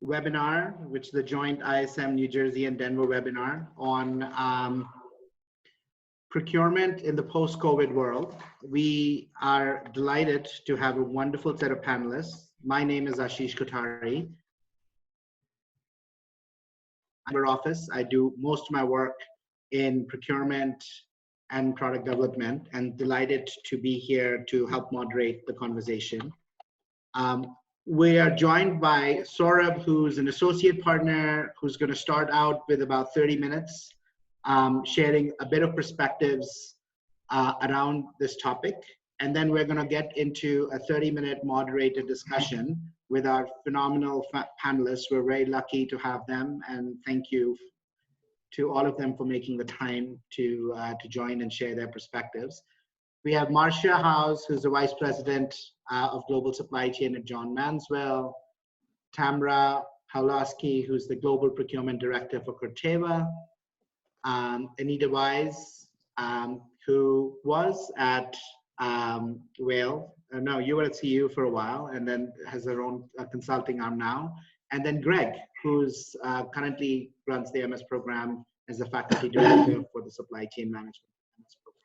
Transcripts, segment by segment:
webinar, which is the joint ISM New Jersey and Denver webinar on procurement in the post-COVID world. We are delighted to have a wonderful set of panelists. My name is Ashish Kothari. I'm in our office. I do most of my work in procurement and product development, and delighted to be here to help moderate the conversation. We are joined by Saurabh, who's an associate partner, who's going to start out with about 30 minutes, sharing a bit of perspectives around this topic. And then we're going to get into a 30-minute moderated discussion with our phenomenal panelists. We're very lucky to have them, and thank you to all of them for making the time to join and share their perspectives. We have Marcia House, who's the Vice President of Global Supply Chain at John Manswell, Tamra Pawlowski, who's the Global Procurement Director for Corteva, Anita Wise, who was at Whale. No, you were at CU for a while, and then has her own consulting arm now. And then Greg, who's currently runs the MS program as the faculty director for the supply chain management MS program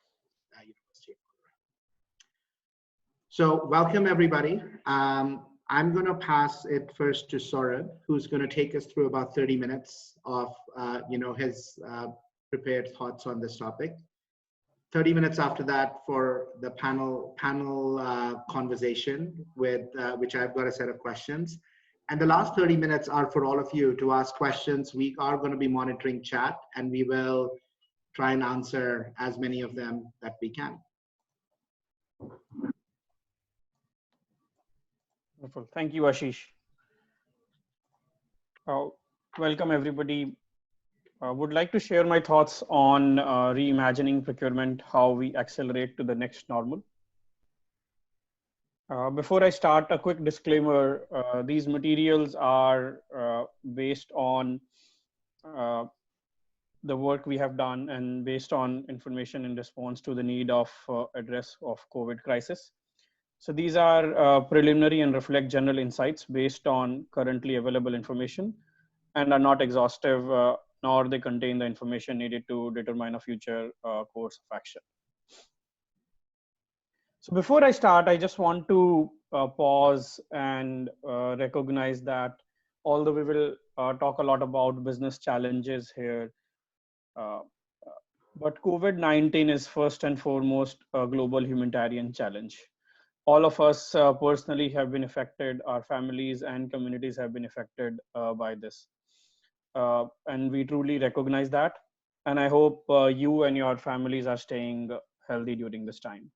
at University of Colorado. So welcome everybody. I'm going to pass it first to Saurabh, who's going to take us through about 30 minutes of his prepared thoughts on this topic. 30 minutes after that for the panel conversation with which I've got a set of questions. And the last 30 minutes are for all of you to ask questions. We are going to be monitoring chat, and we will try and answer as many of them that we can. Wonderful. Thank you, Ashish. Welcome, everybody. I would like to share my thoughts on reimagining procurement, how we accelerate to the next normal. Before I start, a quick disclaimer. These materials are based on the work we have done and based on information in response to the need of address of COVID crisis. So these are preliminary and reflect general insights based on currently available information and are not exhaustive, nor they contain the information needed to determine a future course of action. So before I start, I just want to pause and recognize that although we will talk a lot about business challenges here, but COVID-19 is first and foremost a global humanitarian challenge. All of us personally have been affected, our families and communities have been affected by this. And we truly recognize that. And I hope you and your families are staying healthy during this time.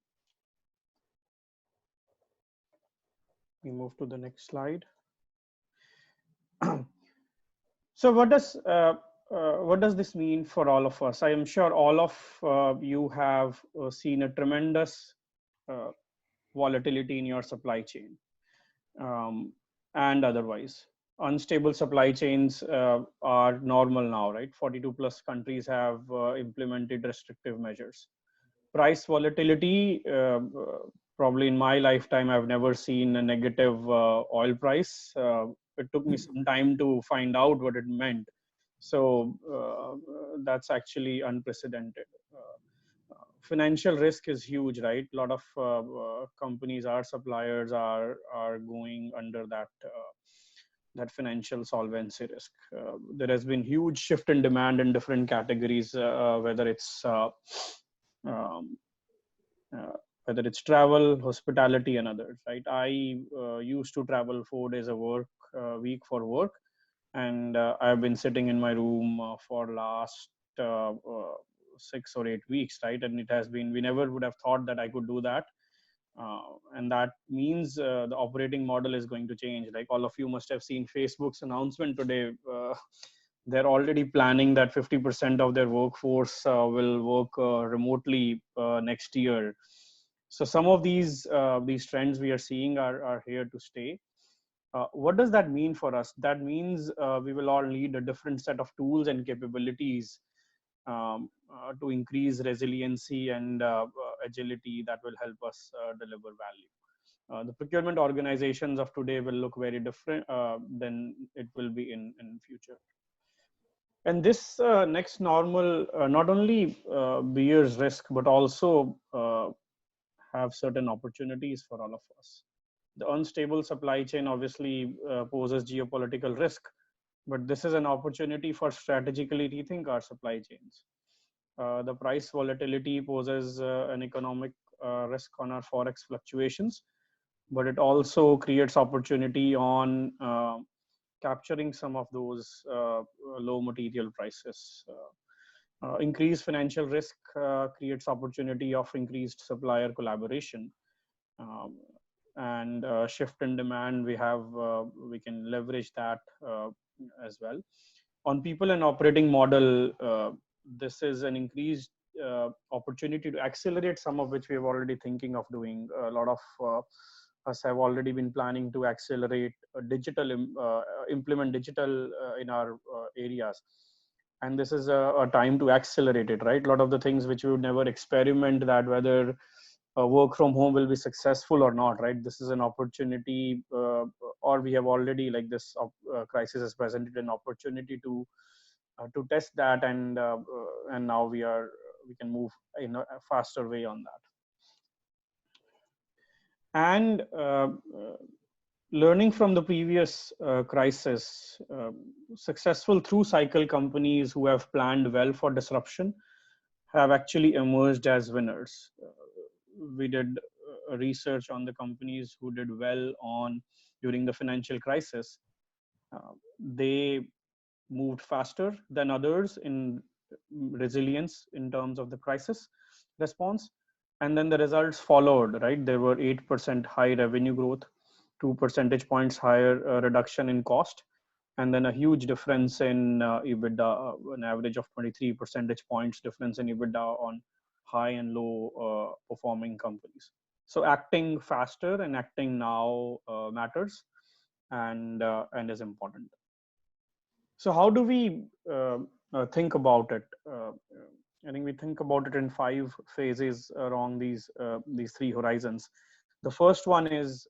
We move to the next slide. So what does this mean for all of us? I am sure all of you have seen a tremendous volatility in your supply chain and otherwise. Unstable supply chains are normal now, right? 42 plus countries have implemented restrictive measures. Price volatility, probably in my lifetime, I've never seen a negative oil price. It took me some time to find out what it meant. So that's actually unprecedented. Financial risk is huge, right? A lot of companies, our suppliers are going under that financial solvency risk. There has been huge shift in demand in different categories, whether it's travel, hospitality, and others, right? I used to travel 4 days a week for work, and I've been sitting in my room for last 6 or 8 weeks, right? And it has been, we never would have thought that I could do that. And that means the operating model is going to change. Like all of you must have seen Facebook's announcement today. They're already planning that 50% of their workforce will work remotely next year. So some of these trends we are seeing are here to stay. What does that mean for us? That means we will all need a different set of tools and capabilities to increase resiliency and agility that will help us deliver value. The procurement organizations of today will look very different than it will be in future. And this next normal not only bears risk, but also have certain opportunities for all of us. The unstable supply chain obviously poses geopolitical risk, but this is an opportunity for strategically rethink our supply chains. The price volatility poses an economic risk on our forex fluctuations, but it also creates opportunity on capturing some of those low material prices. Increased financial risk creates opportunity of increased supplier collaboration, um, and shift in demand. We can leverage that as well. On people and operating model, this is an increased opportunity to accelerate some of which we have already thinking of doing. A lot of us have already been planning to accelerate implement digital in our areas, and this is a time to accelerate it, right? A lot of the things which we would never experiment, that whether work from home will be successful or not, right? This is an opportunity, or we have already, like this crisis has presented an opportunity to test that, and now we can move in a faster way on that. And learning from the previous crisis, successful through cycle companies who have planned well for disruption have actually emerged as winners. We did research on the companies who did well during the financial crisis. They moved faster than others in resilience in terms of the crisis response, and then the results followed, right? There were 8% high revenue growth, 2 percentage points higher reduction in cost, and then a huge difference in EBITDA, an average of 23 percentage points difference in EBITDA on high and low performing companies. So acting faster and acting now matters, and is important. So how do we think about it? I think we think about it in 5 phases along these three horizons. The first one is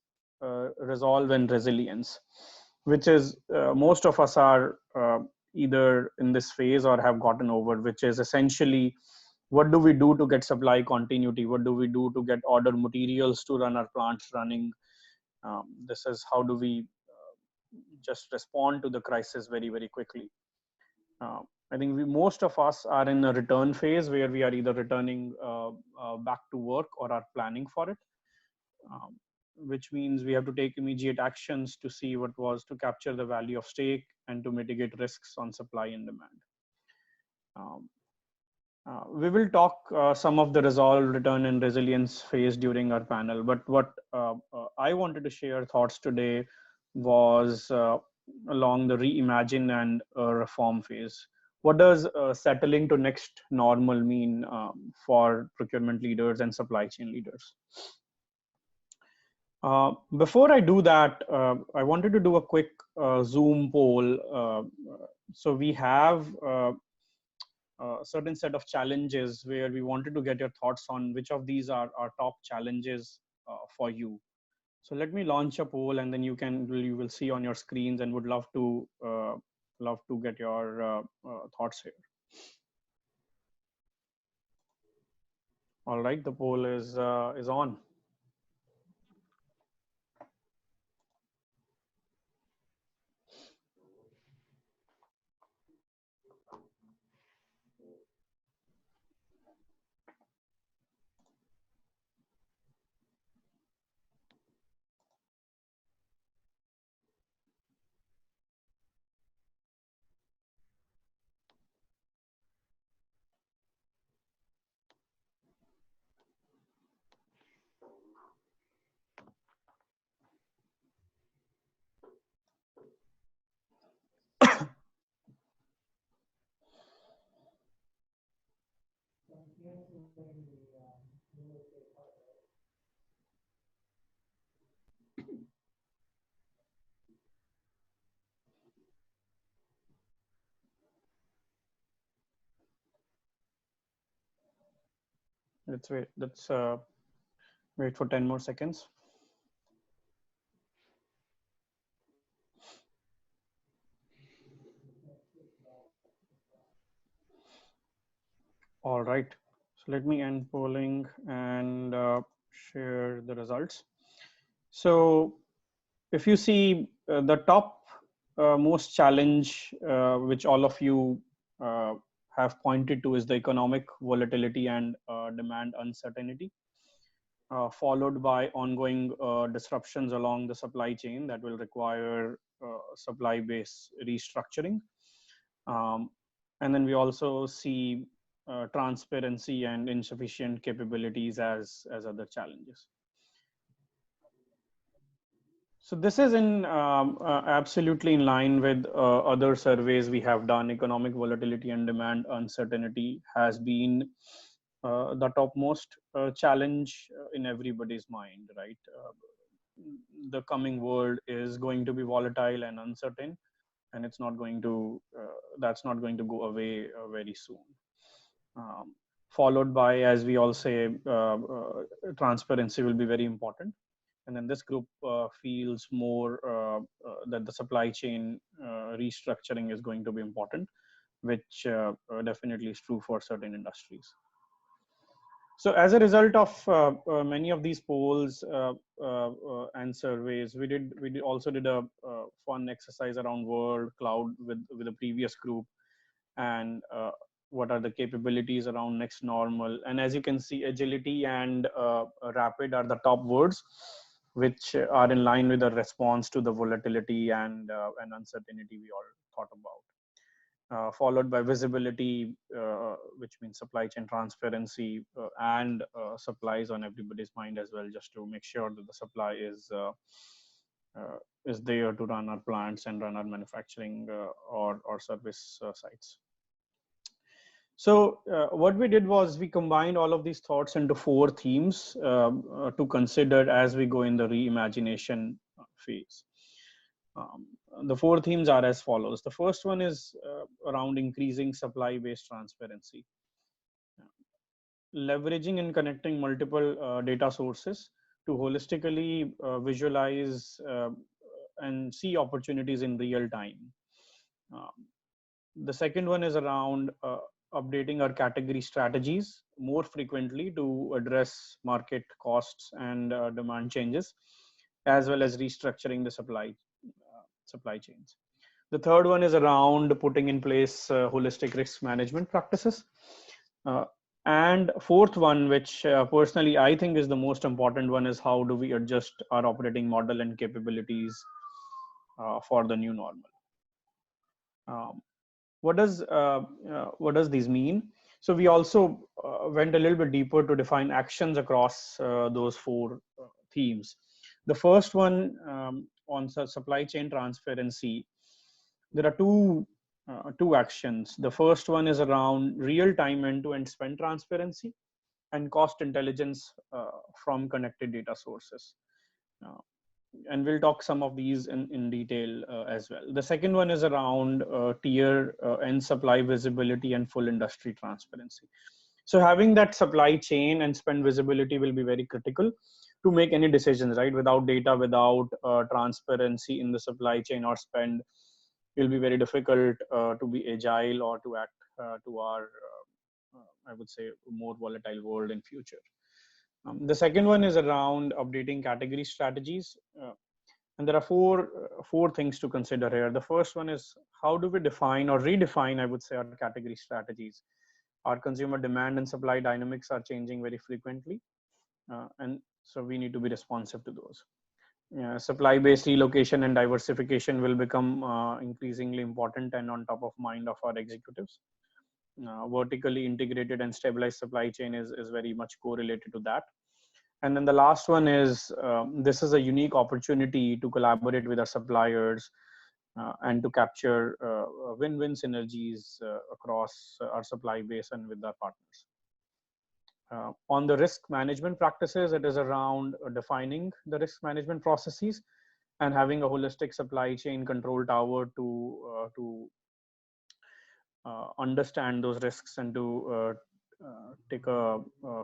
resolve and resilience, which is most of us are either in this phase or have gotten over, which is essentially, what do we do to get supply continuity? What do we do to get order materials to run our plants running? This is how do we just respond to the crisis very, very quickly. I think most of us are in a return phase where we are either returning back to work or are planning for it, which means we have to take immediate actions to see what was to capture the value of stake and to mitigate risks on supply and demand. We will talk some of the resolve, return, and resilience phase during our panel, but what I wanted to share thoughts today was along the reimagine and reform phase. What does settling to next normal mean for procurement leaders and supply chain leaders? Before I do that, I wanted to do a quick Zoom poll. So we have a certain set of challenges where we wanted to get your thoughts on which of these are our top challenges for you. So let me launch a poll, and then you will see on your screens, and would love to get your thoughts here. All right, the poll is on. Let's wait. Let's wait for 10 more seconds. All right. So let me end polling and share the results. So if you see the top most challenge which all of you uh, have pointed to is the economic volatility and demand uncertainty, followed by ongoing disruptions along the supply chain that will require supply base restructuring. Um, and then we also see transparency and insufficient capabilities as other challenges. So this is in absolutely in line with other surveys we have done. Economic volatility and demand uncertainty has been the topmost challenge in everybody's mind, right? The coming world is going to be volatile and uncertain, and it's not going to that's not going to go away very soon. Followed by, as we all say, transparency will be very important. And then this group feels more that the supply chain restructuring is going to be important, which definitely is true for certain industries. So as a result of many of these polls and surveys, we also did a fun exercise around world cloud with a previous group, and what are the capabilities around next normal. And as you can see, agility and rapid are the top words, which are in line with the response to the volatility and uncertainty we all thought about. Followed by visibility, which means supply chain transparency, and supplies on everybody's mind as well, just to make sure that the supply is there to run our plants and run our manufacturing or service sites. So what we did was we combined all of these thoughts into 4 themes to consider as we go in the reimagination phase. The 4 themes are as follows. The first one is around increasing supply-based transparency. Leveraging and connecting multiple data sources to holistically visualize and see opportunities in real time. The second one is around updating our category strategies more frequently to address market costs and demand changes, as well as restructuring the supply chains. The third one is around putting in place holistic risk management practices. And fourth one, which personally I think is the most important one, is how do we adjust our operating model and capabilities for the new normal. What does these mean? So we also went a little bit deeper to define actions across those 4 themes. The first one, on supply chain transparency, there are two actions. The first one is around real-time end-to-end spend transparency and cost intelligence from connected data sources. And we'll talk some of these in detail as well. The second one is around tier and supply visibility and full industry transparency. So having that supply chain and spend visibility will be very critical to make any decisions, right? Without data, without transparency in the supply chain or spend, it will be very difficult to be agile or to act to our, I would say, more volatile world in future. The second one is around updating category strategies. And there are four things to consider here. The first one is, how do we define or redefine, I would say, our category strategies? Our consumer demand and supply dynamics are changing very frequently. And so we need to be responsive to those. Supply-based relocation and diversification will become increasingly important and on top of mind of our executives. Vertically integrated and stabilized supply chain is very much correlated to that. And then the last one is, this is a unique opportunity to collaborate with our suppliers and to capture win-win synergies across our supply base and with our partners. On the risk management practices, it is around defining the risk management processes and having a holistic supply chain control tower to understand those risks and to take a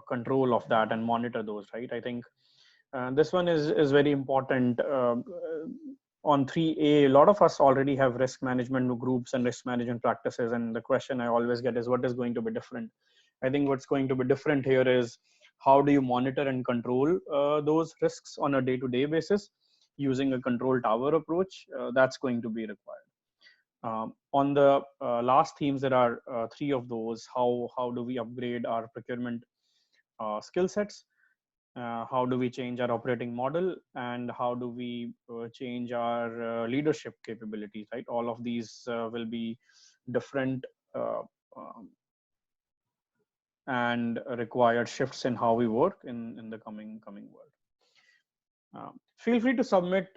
control of that and monitor those, right? I think this one is very important. on 3A, a lot of us already have risk management groups and risk management practices. And the question I always get is, what is going to be different? I think what's going to be different here is how do you monitor and control those risks on a day-to-day basis using a control tower approach? That's going to be required. On the last themes, there are three of those. How do we upgrade our procurement skill sets? How do we change our operating model, and how do we change our leadership capabilities, right? All of these will be different and required shifts in how we work in the coming world. Feel free to submit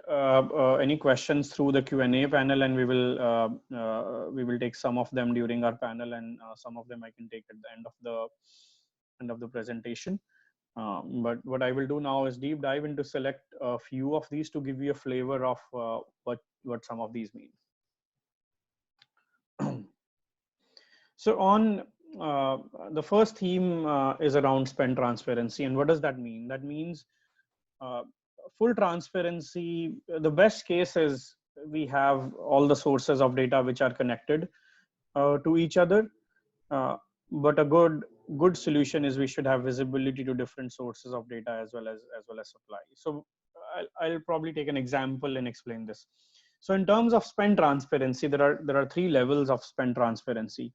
any questions through the Q&A panel, and we will take some of them during our panel, and some of them I can take at the end of the presentation. But what I will do now is deep dive into select a few of these to give you a flavor of what some of these mean. So on the first theme is around spend transparency. And what does that mean? That means full transparency. The best case is we have all the sources of data which are connected to each other. But a good solution is we should have visibility to different sources of data as well as supply. So I'll probably take an example and explain this. So in terms of spend transparency, there are three levels of spend transparency.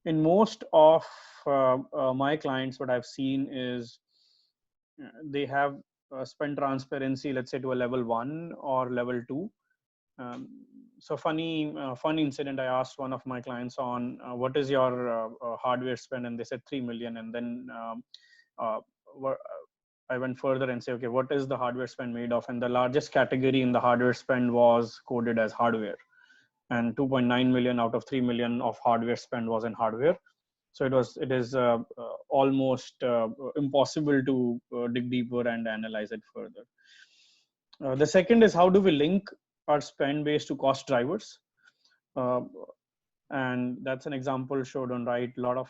In most of my clients, what I've seen is they have spend transparency, let's say to a level 1 or level 2. So funny incident. I asked one of my clients on what is your hardware spend, and they said 3 million. And then I went further and say, okay, what is the hardware spend made of? And the largest category in the hardware spend was coded as hardware, and 2.9 million out of 3 million of hardware spend was in hardware. So it is almost impossible to dig deeper and analyze it further. The second is, how do we link our spend base to cost drivers? And that's an example showed on right. A lot of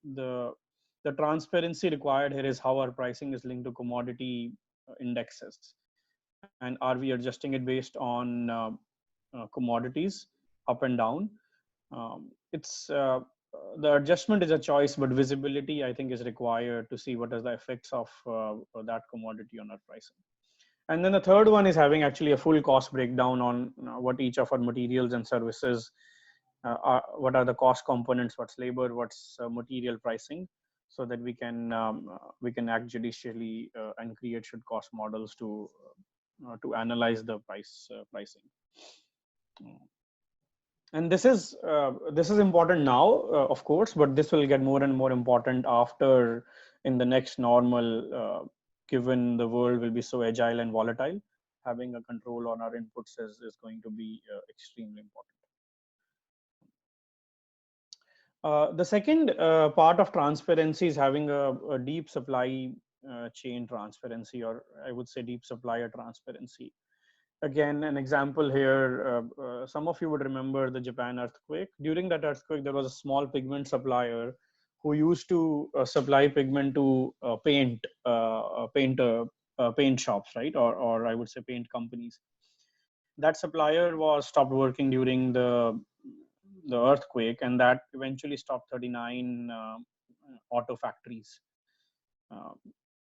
the transparency required here is how our pricing is linked to commodity indexes, and are we adjusting it based on commodities up and down? The adjustment is a choice, but visibility, I think, is required to see what is the effects of that commodity on our pricing. And then the third one is having actually a full cost breakdown on what each of our materials and services what are the cost components, what's labor, what's material pricing, so that we can act judicially and create should cost models to analyze the pricing. And this is important now, of course, but this will get more and more important after in the next normal, given the world will be so agile and volatile. Having a control on our inputs is going to be extremely important. The second part of transparency is having a deep supply chain transparency, or I would say deep supplier transparency. Again, an example here, some of you would remember the Japan earthquake. During that earthquake, there was a small pigment supplier who used to supply pigment to paint shops, right? Or I would say paint companies. That supplier was stopped working during the earthquake, and that eventually stopped 39 auto factories.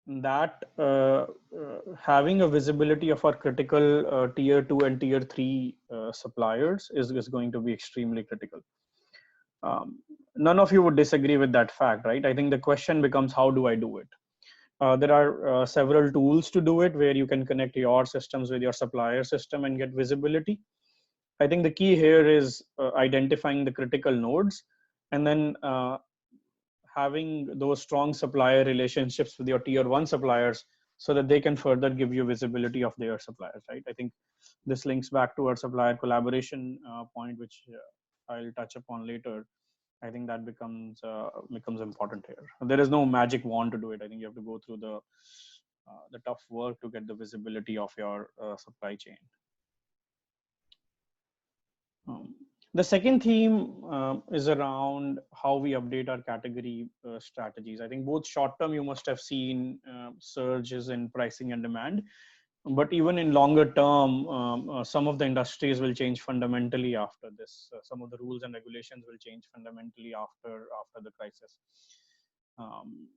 That having a visibility of our critical tier 2 and tier 3 suppliers is going to be extremely critical. None of you would disagree with that fact, right? I think the question becomes, how do I do it? There are several tools to do it, where you can connect your systems with your supplier system and get visibility. I think the key here is identifying the critical nodes, and then having those strong supplier relationships with your tier 1 suppliers, so that they can further give you visibility of their suppliers, right? I think this links back to our supplier collaboration point, which I'll touch upon later. I think that becomes important here. There is no magic wand to do it. I think you have to go through the tough work to get the visibility of your supply chain. The second theme is around how we update our category strategies. I think both short term, you must have seen surges in pricing and demand. But even in longer term, some of the industries will change fundamentally after this. Some of the rules and regulations will change fundamentally after the crisis. Um,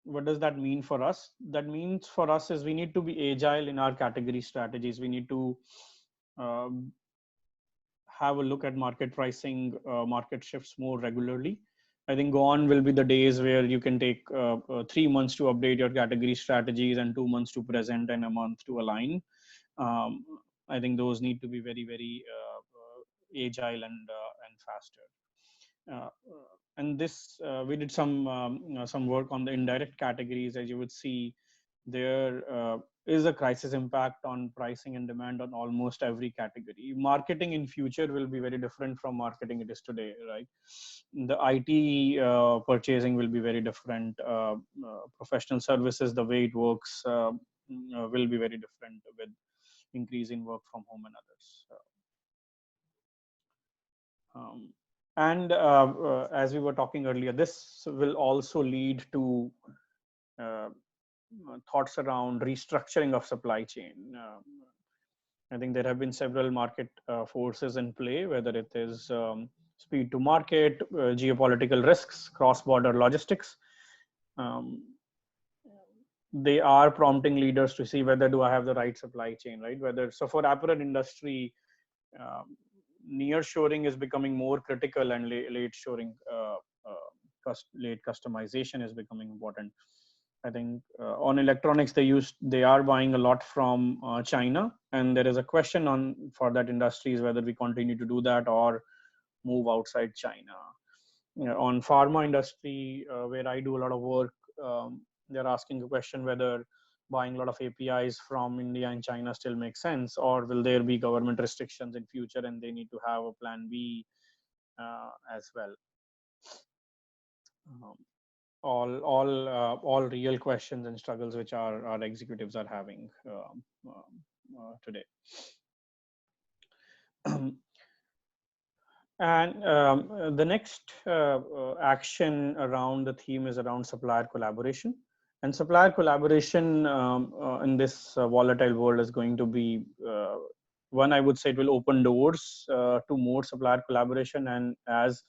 what does that mean for us? That means for us is we need to be agile in our category strategies. We need to um, have a look at market pricing, market shifts more regularly. I think gone will be the days where you can take 3 months to update your category strategies and 2 months to present and a month to align. Um, I think those need to be very, very agile and faster. And this we did some work on the indirect categories. As you would see, there is a crisis impact on pricing and demand on almost every category. Marketing in future will be very different from marketing it is today, right? The IT purchasing will be very different. Professional services, the way it works, will be very different with increase in work from home and others. Um, and as we were talking earlier, this will also lead to uh, thoughts around restructuring of supply chain. I think there have been several market forces in play, whether it is speed to market, geopolitical risks, cross-border logistics. Um, they are prompting leaders to see whether do I have the right supply chain, right? Whether so for apparel industry, um, near shoring is becoming more critical, and late shoring, late customization is becoming important. I think on electronics, they are buying a lot from China, and there is a question on for that industry is whether we continue to do that or move outside China. You know, on pharma industry, where I do a lot of work, they're asking a question whether buying a lot of APIs from India and China still makes sense, or will there be government restrictions in future and they need to have a plan B as well. Um, all real questions and struggles which our executives are having today. And the next action around the theme is around supplier collaboration. And supplier collaboration in this volatile world is going to be one, I would say it will open doors to more supplier collaboration. And as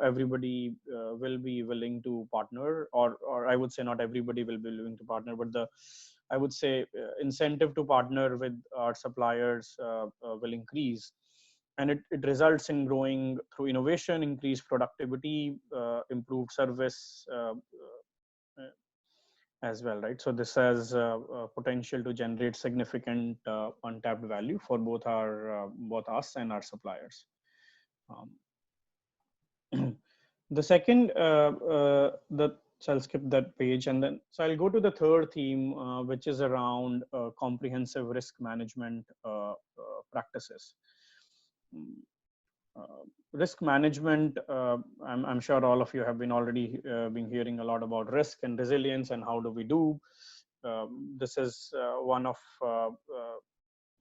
everybody will be willing to partner, or I would say not everybody will be willing to partner, but I would say incentive to partner with our suppliers will increase. And it results in growing through innovation, increased productivity, improved service as well, right? So this has potential to generate significant untapped value for both both us and our suppliers. The second, so I'll skip that page, and then so I'll go to the third theme, which is around comprehensive risk management practices. Risk management, I'm sure all of you have been already been hearing a lot about risk and resilience and how do we do. This is one of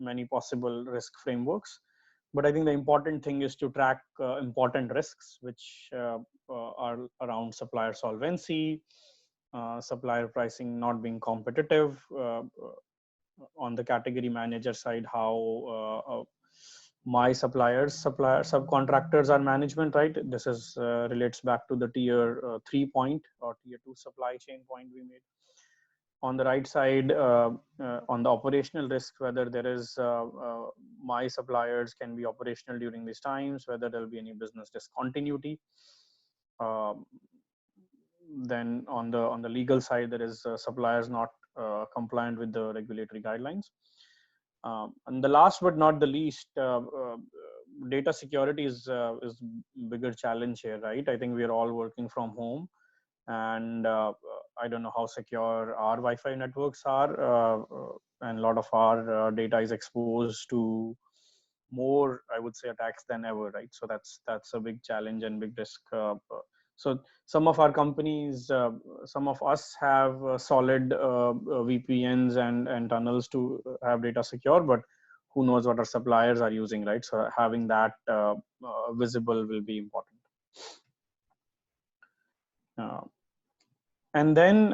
many possible risk frameworks. But I think the important thing is to track important risks, which are around supplier solvency, supplier pricing not being competitive, on the category manager side, how my subcontractors are management, right? This is relates back to the tier 3 point or tier 2 supply chain point we made. On the right side, on the operational risk, whether there is my suppliers can be operational during these times, whether there'll be any business discontinuity. Then on the legal side, there is suppliers not compliant with the regulatory guidelines. And the last but not the least, data security is bigger challenge here, right? I think we are all working from home, and I don't know how secure our Wi-Fi networks are, and a lot of our data is exposed to more, I would say, attacks than ever, right? So that's a big challenge and big risk. So some of our companies, some of us have solid VPNs and tunnels to have data secure, but who knows what our suppliers are using, right? So having that visible will be important. And then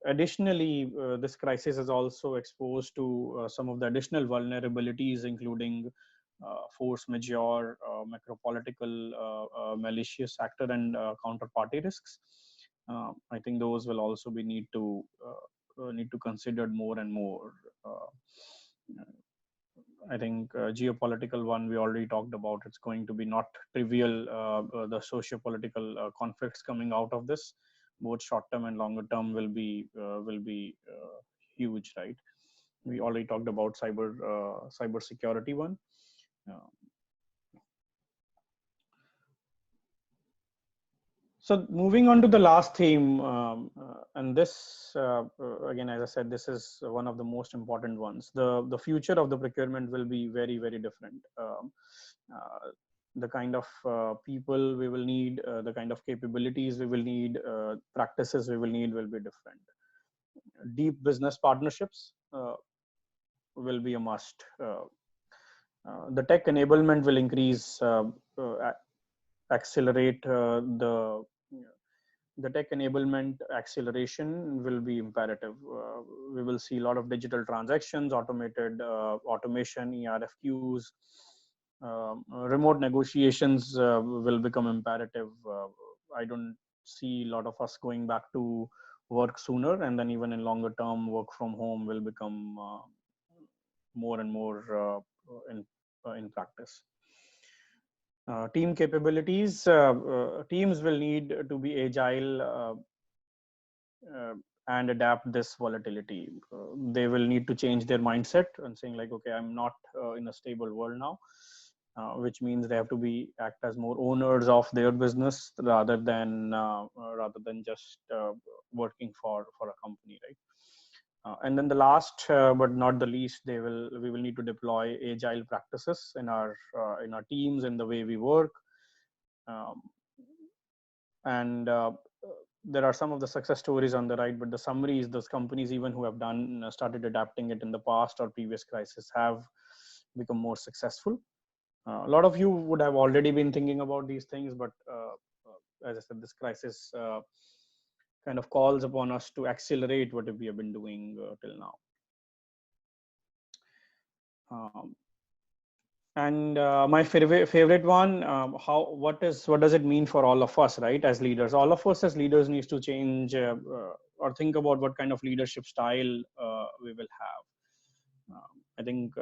additionally, this crisis is also exposed to some of the additional vulnerabilities, including force majeure, macropolitical, malicious actor, and counterparty risks. I think those will also be need to considered more and more. I think geopolitical one we already talked about. It's going to be not trivial. The socio-political conflicts coming out of this, both short-term and longer-term, will be huge, right? We already talked about cyber security one. So moving on to the last theme, and this again, as I said, this is one of the most important ones. The future of the procurement will be very, very different. The kind of people we will need, the kind of capabilities we will need, practices we will need will be different. Deep business partnerships will be a must. The tech enablement will increase, accelerate the tech enablement acceleration will be imperative. We will see a lot of digital transactions, automated automation, ERFQs, remote negotiations will become imperative. I don't see a lot of us going back to work sooner, and then even in longer term, work from home will become more and more in practice. Team capabilities, teams will need to be agile and adapt this volatility. They will need to change their mindset and saying like, okay, I'm not in a stable world now, which means they have to act as more owners of their business rather than just working for a company, right? And then the last but not the least, we will need to deploy agile practices in our teams and the way we work. There are some of the success stories on the right, but the summary is those companies even who have started adapting it in the past or previous crisis have become more successful. A lot of you would have already been thinking about these things, but as I said, this crisis kind of calls upon us to accelerate what we have been doing till now. My favorite one, what does it mean for all of us, right? As leaders, all of us as leaders needs to change or think about what kind of leadership style we will have. I think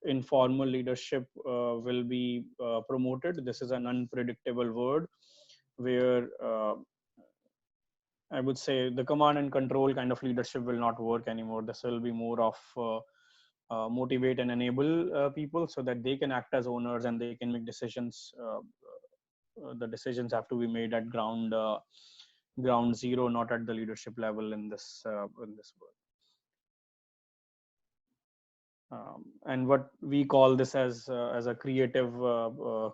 informal leadership will be promoted. This is an unpredictable word where I would say the command and control kind of leadership will not work anymore. This will be more of motivate and enable people so that they can act as owners and they can make decisions. The decisions have to be made at ground zero, not at the leadership level in this world. And what we call this as a creative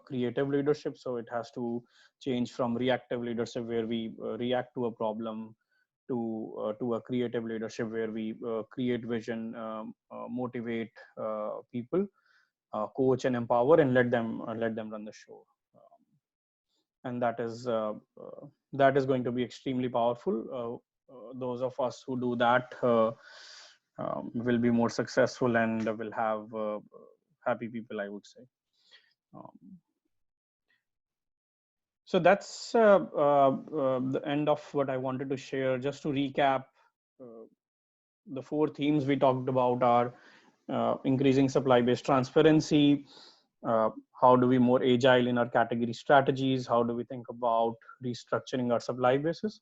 leadership. So it has to change from reactive leadership where we react to a problem to a creative leadership where we create vision, motivate people, coach and empower, and let them run the show. And that is going to be extremely powerful. Those of us who do that will be more successful and will have happy people, I would say. So that's the end of what I wanted to share. Just to recap, the 4 themes we talked about are increasing supply-based transparency, how do we more agile in our category strategies, how do we think about restructuring our supply bases,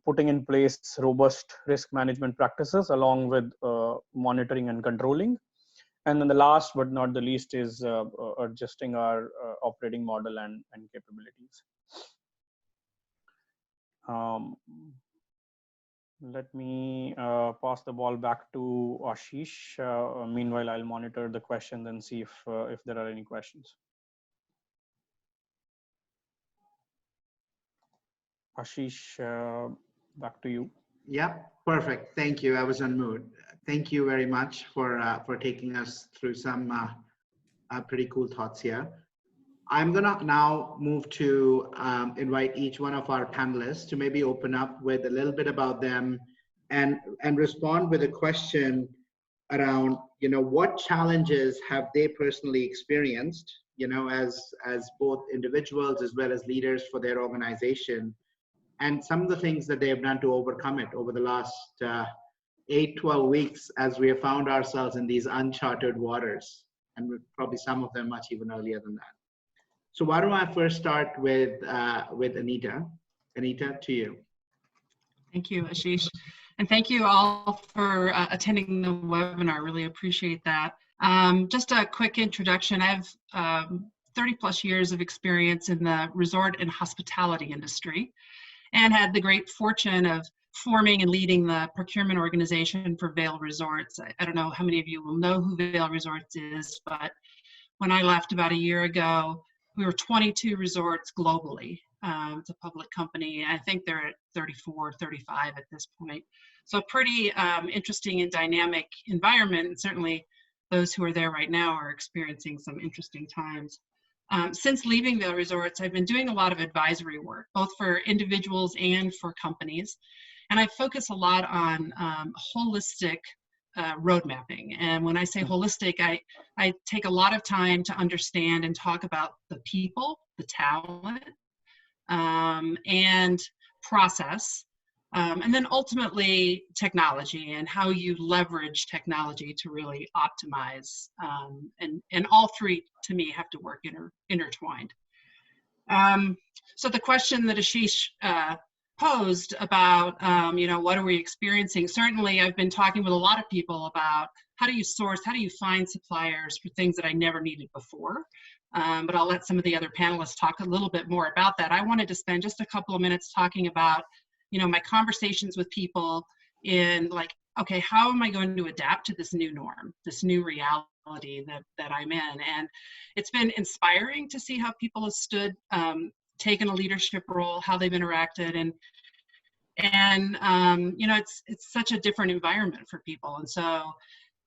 putting in place robust risk management practices along with monitoring and controlling. And then the last but not the least is adjusting our operating model and capabilities. Let me pass the ball back to Ashish. Meanwhile, I'll monitor the questions and see if there are any questions. Ashish, back to you. Yeah, perfect. Thank you. I was on mute. Thank you very much for taking us through some pretty cool thoughts here. I'm going to now move to invite each one of our panelists to maybe open up with a little bit about them and respond with a question around, what challenges have they personally experienced, as both individuals as well as leaders for their organization, and some of the things that they have done to overcome it over the last 8-12 weeks as we have found ourselves in these uncharted waters, and probably some of them much even earlier than that. So why don't I first start with Anita. Anita, to you. Thank you, Ashish. And thank you all for attending the webinar. Really appreciate that. Just a quick introduction. I have 30 plus years of experience in the resort and hospitality industry, and had the great fortune of forming and leading the procurement organization for Vail Resorts. I don't know how many of you will know who Vail Resorts is, but when I left about a year ago, we were 22 resorts globally. It's a public company. I think they're at 34, 35 at this point. So a pretty interesting and dynamic environment, and certainly those who are there right now are experiencing some interesting times. Since leaving Vail Resorts, I've been doing a lot of advisory work, both for individuals and for companies. And I focus a lot on holistic road mapping. And when I say holistic, I take a lot of time to understand and talk about the people, the talent, and process, and then ultimately technology and how you leverage technology to really optimize. And all three, to me, have to work intertwined. So the question that Ashish posed about, what are we experiencing? Certainly, I've been talking with a lot of people about how do you source, how do you find suppliers for things that I never needed before? But I'll let some of the other panelists talk a little bit more about that. I wanted to spend just a couple of minutes talking about, my conversations with people in like, okay, how am I going to adapt to this new norm, this new reality that I'm in? And it's been inspiring to see how people have stood, taken a leadership role, how they've interacted, and it's such a different environment for people. And so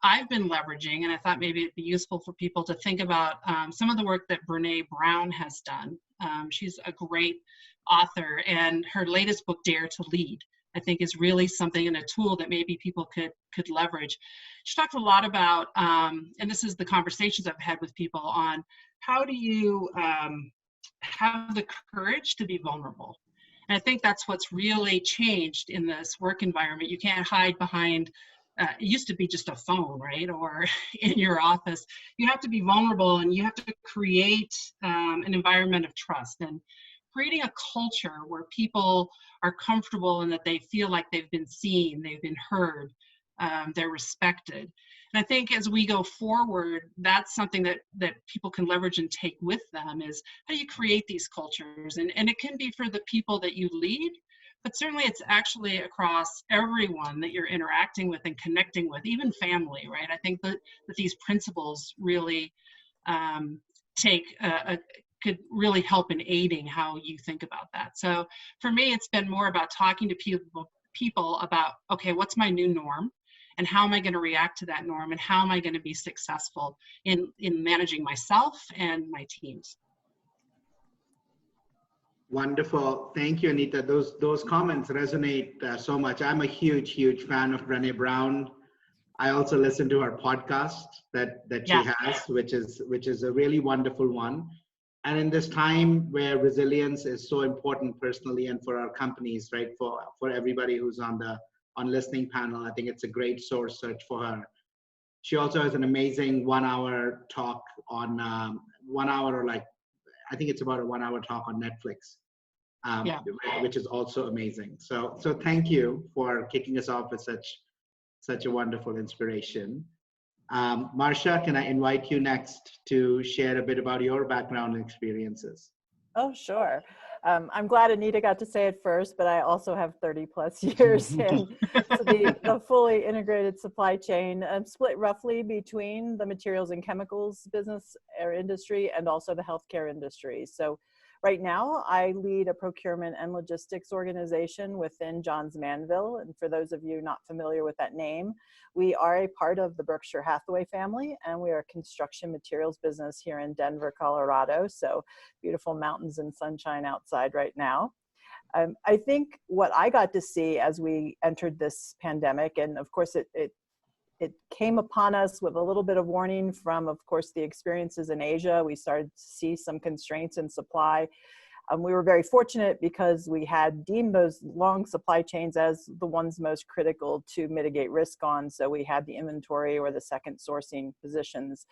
I've been leveraging, and I thought maybe it'd be useful for people to think about some of the work that Brene Brown has done. She's a great author, and her latest book, Dare to Lead, I think is really something and a tool that maybe people could leverage. She talks a lot about, and this is the conversations I've had with people on, how do you have the courage to be vulnerable? And I think that's what's really changed in this work environment. You can't hide behind, it used to be just a phone, right? Or in your office. You have to be vulnerable, and you have to create an environment of trust, and creating a culture where people are comfortable and that they feel like they've been seen, they've been heard, they're respected. And I think as we go forward, that's something that people can leverage and take with them, is how you create these cultures. And it can be for the people that you lead, but certainly it's actually across everyone that you're interacting with and connecting with, even family, right? I think that these principles really could really help in aiding how you think about that. So for me, it's been more about talking to people about, okay, what's my new norm? And how am I going to react to that norm? And how am I going to be successful in managing myself and my teams? Wonderful. Thank you, Anita. Those comments resonate so much. I'm a huge fan of Brene Brown. I also listen to her podcast that she has, which is a really wonderful one. And in this time where resilience is so important personally and for our companies, right, for everybody who's on listening panel, I think it's a great source search for her. She also has an amazing 1 hour talk on 1 hour, or like, I think it's about a 1 hour talk on Netflix, which is also amazing. So thank you for kicking us off with such a wonderful inspiration. Marcia, can I invite you next to share a bit about your background and experiences? Oh, sure. I'm glad Anita got to say it first, but I also have 30 plus years in the fully integrated supply chain, split roughly between the materials and chemicals business or industry and also the healthcare industry. So Right now, I lead a procurement and logistics organization within Johns Manville. And for those of you not familiar with that name, we are a part of the Berkshire Hathaway family, and we are a construction materials business here in Denver, Colorado. So beautiful mountains and sunshine outside right now. I think what I got to see as we entered this pandemic, and of course it came upon us with a little bit of warning from, of course, the experiences in Asia. We started to see some constraints in supply. We were very fortunate because we had deemed those long supply chains as the ones most critical to mitigate risk on. So we had the inventory or the second sourcing positions.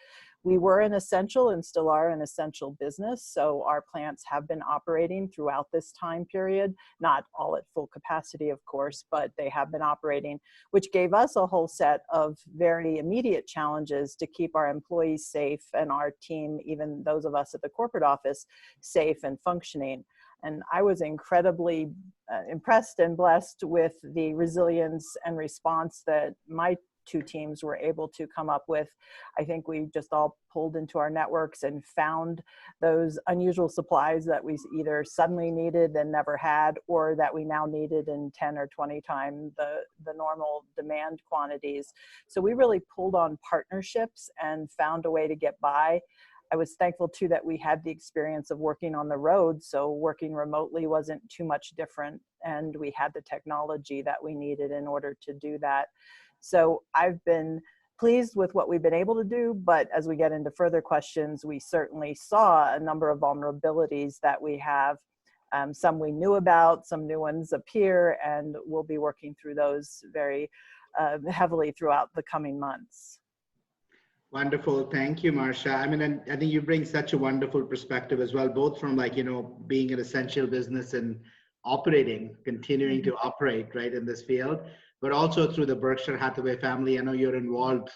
We were an essential and still are an essential business. So our plants have been operating throughout this time period, not all at full capacity, of course, but they have been operating, which gave us a whole set of very immediate challenges to keep our employees safe and our team, even those of us at the corporate office, safe and functioning. And I was incredibly impressed and blessed with the resilience and response that my two teams were able to come up with. I think we just all pulled into our networks and found those unusual supplies that we either suddenly needed and never had, or that we now needed in 10 or 20 times the normal demand quantities. So we really pulled on partnerships and found a way to get by. I was thankful too that we had the experience of working on the road, so working remotely wasn't too much different, and we had the technology that we needed in order to do that. So I've been pleased with what we've been able to do, but as we get into further questions, we certainly saw a number of vulnerabilities that we have. Some we knew about, some new ones appear, and we'll be working through those very heavily throughout the coming months. Wonderful. Thank you, Marsha. I mean, and I think you bring such a wonderful perspective as well, both from being an essential business and continuing to operate right in this field, but also through the Berkshire Hathaway family. I know you're involved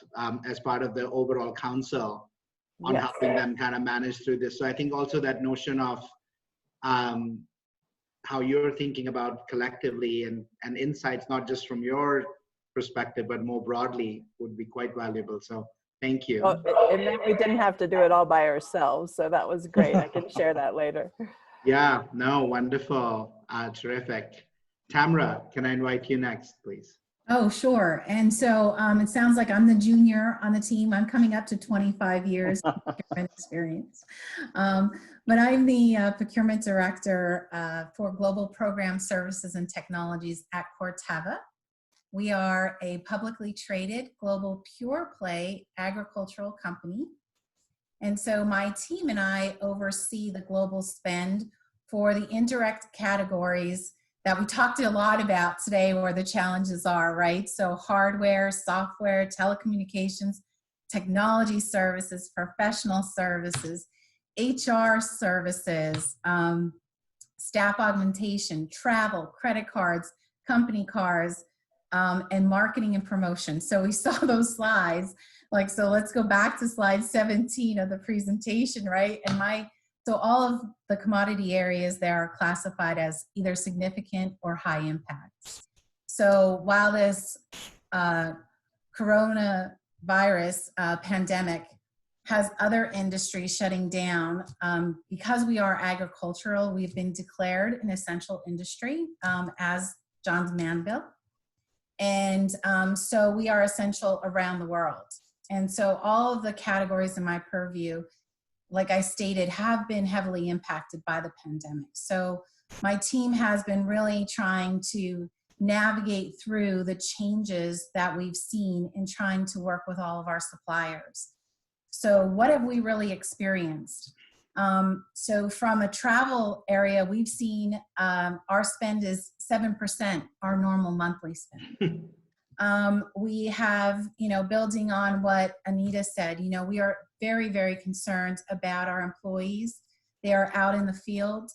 as part of the overall council on Yes. helping them kind of manage through this. So I think also that notion of how you're thinking about collectively and insights, not just from your perspective, but more broadly, would be quite valuable. So thank you. Well, it meant we didn't have to do it all by ourselves, so that was great. I can share that later. Yeah, no, wonderful. Terrific. Tamra, can I invite you next, please? Oh, sure. And so it sounds like I'm the junior on the team. I'm coming up to 25 years of procurement experience. But I'm the procurement director for global program services and technologies at Corteva. We are a publicly traded global pure play agricultural company. And so my team and I oversee the global spend for the indirect categories that we talked a lot about today, where the challenges are, right? So hardware, software, telecommunications, technology services, professional services, HR services, staff augmentation, travel, credit cards, company cars, and marketing and promotion. So we saw those slides, so let's go back to slide 17 of the presentation, right? And so all of the commodity areas there are classified as either significant or high impact. So while this coronavirus pandemic has other industries shutting down, because we are agricultural, we've been declared an essential industry as Johns Manville. And so we are essential around the world. And so all of the categories in my purview, like I stated, have been heavily impacted by the pandemic. So my team has been really trying to navigate through the changes that we've seen in trying to work with all of our suppliers. So what have we really experienced? So from a travel area, we've seen our spend is 7% our normal monthly spend. We have, building on what Anita said, we are very, very concerned about our employees. They are out in the field.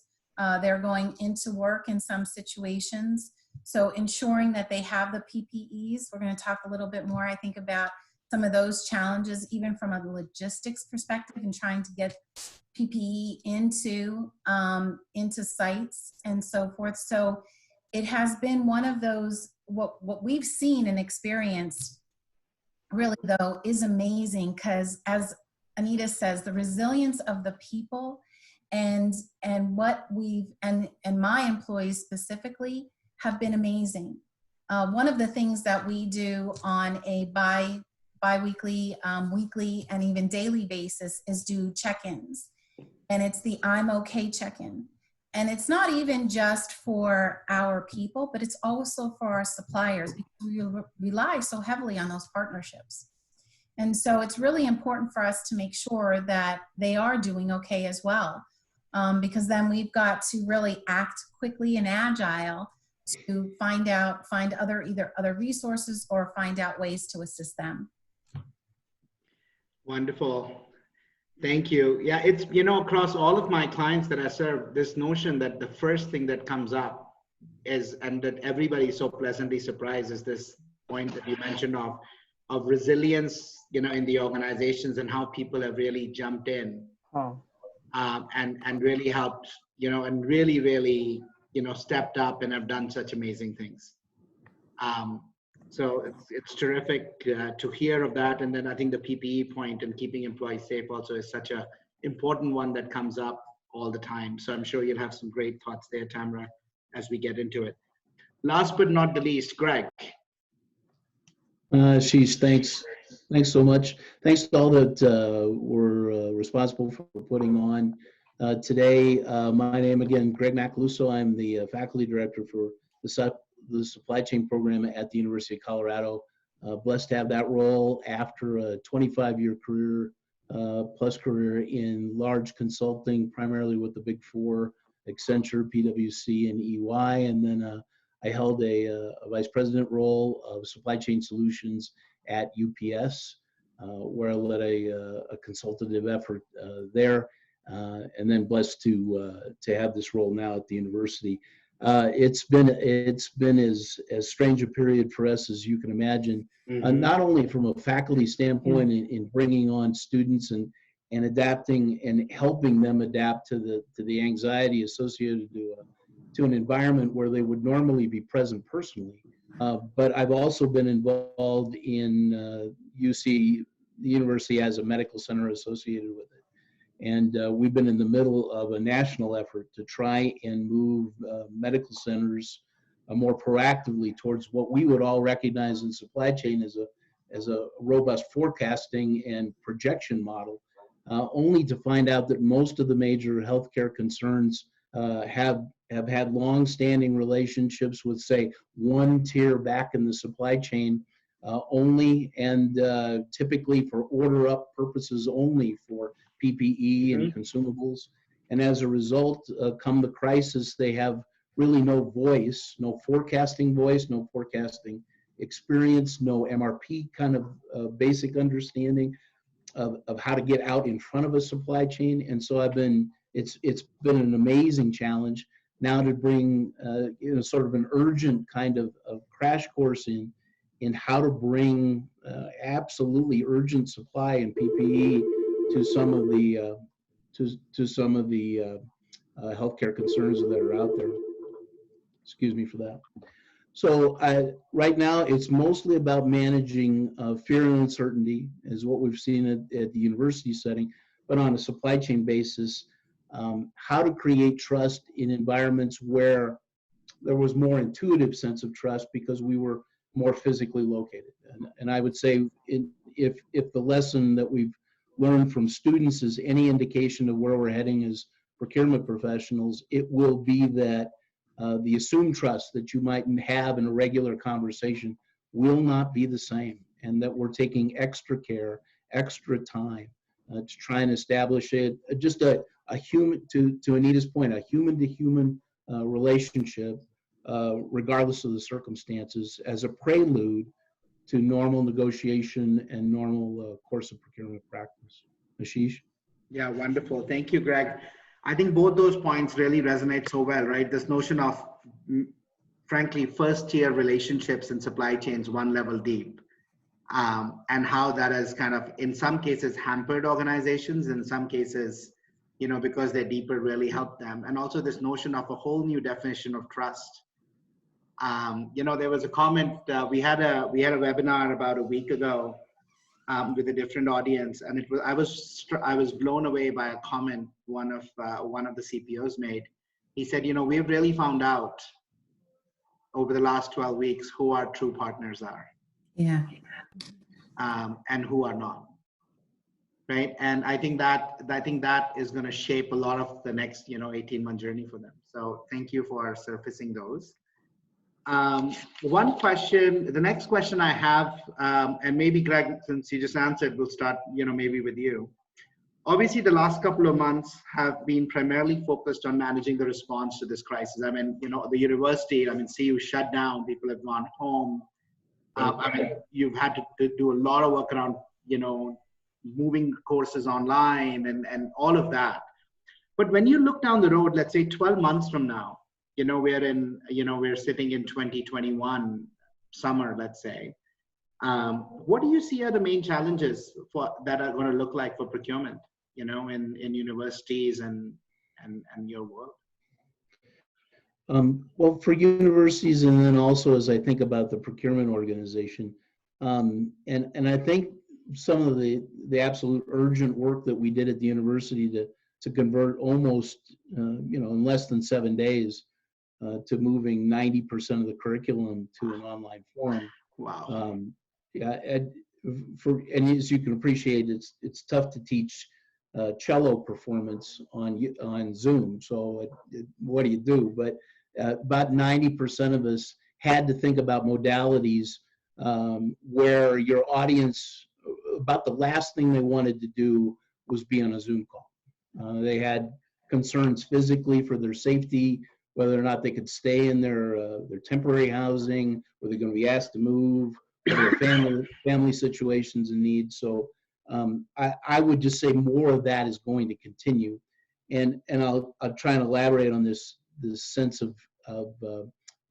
They're going into work in some situations. So ensuring that they have the PPEs, we're going to talk a little bit more, I think, about some of those challenges, even from a logistics perspective, and trying to get PPE into sites and so forth. So it has been one of those, what we've seen and experienced really, though, is amazing, because as Anita says, the resilience of the people and what and my employees specifically have been amazing. One of the things that we do on a bi-weekly, weekly, and even daily basis is do check-ins. And it's the I'm okay check-in. And it's not even just for our people, but it's also for our suppliers, because we rely so heavily on those partnerships. And so it's really important for us to make sure that they are doing okay as well, because then we've got to really act quickly and agile to find either other resources or find out ways to assist them. Wonderful. Thank you. Yeah, it's, across all of my clients that I serve, this notion that the first thing that comes up is, and that everybody's so pleasantly surprised, is this point that you mentioned of resilience, in the organizations, and how people have really jumped in and really helped, and really, stepped up and have done such amazing things. So it's terrific to hear of that. And then I think the PPE point and keeping employees safe also is such an important one that comes up all the time. So I'm sure you'll have some great thoughts there, Tamara, as we get into it. Last but not the least, Greg. Ashish, thanks so much. Thanks to all that were responsible for putting on today. My name again, Greg Macaluso. I'm the faculty director for the supply chain program at the University of Colorado. Blessed to have that role after a 25-year career in large consulting, primarily with the Big Four, Accenture, PwC, and EY. And then I held a vice president role of supply chain solutions at UPS, where I led a consultative effort there, and then blessed to have this role now at the university. It's been as strange a period for us as you can imagine, not only from a faculty standpoint in bringing on students and adapting and helping them adapt to the anxiety associated to an environment where they would normally be present personally. But I've also been involved in the university as a medical center associated with it. And we've been in the middle of a national effort to try and move medical centers more proactively towards what we would all recognize in supply chain as a robust forecasting and projection model, only to find out that most of the major healthcare concerns have had long-standing relationships with, say, one tier back in the supply chain only, and typically for order up purposes only for PPE and consumables. And as a result, come the crisis, they have really no voice, no forecasting voice, no forecasting experience, no MRP kind of basic understanding of how to get out in front of a supply chain. And so it's been an amazing challenge now to bring sort of an urgent kind of crash course in how to bring absolutely urgent supply and PPE to some of the healthcare concerns that are out there. Excuse me for that. So right now, it's mostly about managing fear and uncertainty, is what we've seen at the university setting, but on a supply chain basis, how to create trust in environments where there was more intuitive sense of trust because we were more physically located. And I would say if the lesson that we've learned from students is any indication of where we're heading as procurement professionals, it will be that the assumed trust that you might have in a regular conversation will not be the same, and that we're taking extra care, extra time to try and establish it. Just a human, to Anita's point, a human-to-human relationship, regardless of the circumstances, as a prelude to normal negotiation and normal course of procurement practice. Ashish? Yeah, wonderful. Thank you, Greg. I think both those points really resonate so well, right? This notion of, frankly, first-tier relationships in supply chains one level deep, and how that has kind of, in some cases, hampered organizations, in some cases, because they're deeper, really helped them. And also this notion of a whole new definition of trust. There was a comment, we had a webinar about a week ago with a different audience, and I was blown away by a comment one of the CPOs made. He said, we've really found out over the last 12 weeks who our true partners are. Yeah. And who are not. Right. And I think that is going to shape a lot of the next, 18-month journey for them. So thank you for surfacing those. The next question I have, and maybe Greg, since you just answered, we'll start, maybe with you. Obviously, the last couple of months have been primarily focused on managing the response to this crisis. I mean, the university, CU shut down, people have gone home. You've had to do a lot of work around, moving courses online and all of that. But when you look down the road, let's say 12 months from now, we're sitting in 2021 summer, let's say. What do you see are the main challenges that are going to look like for procurement, in universities and your world? Well, for universities, and then also as I think about the procurement organization, and I think some of the absolute urgent work that we did at the university to convert almost, in less than 7 days, to moving 90% of the curriculum to an online forum. Wow. And as you can appreciate, it's tough to teach cello performance on Zoom. So what do you do? But about 90% of us had to think about modalities where your audience, about the last thing they wanted to do was be on a Zoom call. They had concerns physically for their safety, whether or not they could stay in their temporary housing, were they going to be asked to move, or their family situations and needs. So I would just say more of that is going to continue, and I'll try and elaborate on this sense of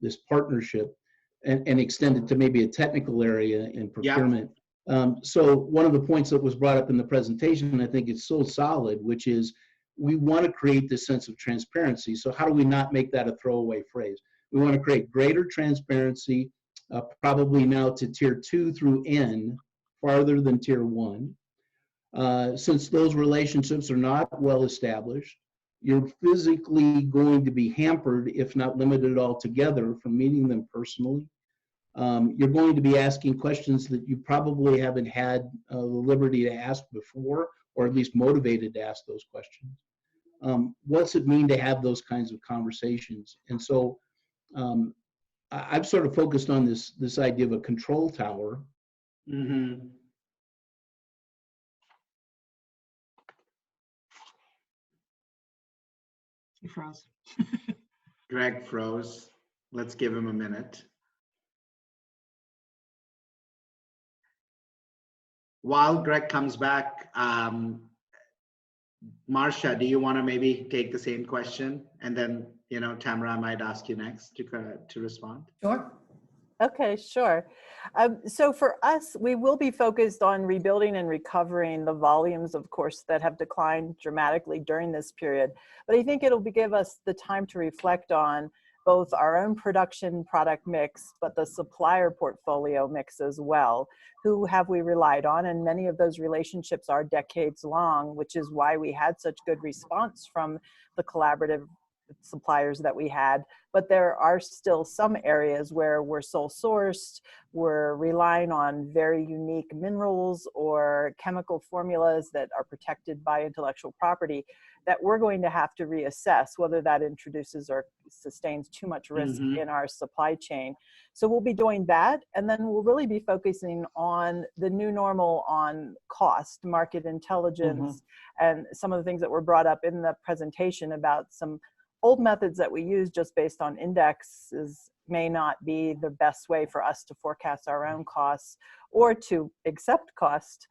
this partnership and extend it to maybe a technical area in procurement. Yeah. So one of the points that was brought up in the presentation, and I think it's so solid, which is we want to create this sense of transparency. So how do we not make that a throwaway phrase? We want to create greater transparency, probably now to tier 2 through N, farther than tier 1. Since those relationships are not well established, you're physically going to be hampered, if not limited altogether, from meeting them personally. You're going to be asking questions that you probably haven't had the liberty to ask before, or at least motivated to ask those questions. What's it mean to have those kinds of conversations? And so I've sort of focused on this idea of a control tower. Mm-hmm. He froze. Greg froze. Let's give him a minute. While Greg comes back, Marcia, do you want to maybe take the same question? And then, Tamara, I might ask you next to respond. Sure. Okay, sure. So for us, we will be focused on rebuilding and recovering the volumes, of course, that have declined dramatically during this period. But I think it'll give us the time to reflect on both our own production product mix, but the supplier portfolio mix as well. Who have we relied on? And many of those relationships are decades long, which is why we had such good response from the collaborative suppliers that we had. But there are still some areas where we're sole sourced, we're relying on very unique minerals or chemical formulas that are protected by intellectual property, that we're going to have to reassess whether that introduces or sustains too much risk in our supply chain. So we'll be doing that, and then we'll really be focusing on the new normal on cost, market intelligence, and some of the things that were brought up in the presentation about some old methods that we use just based on indexes may not be the best way for us to forecast our own costs or to accept cost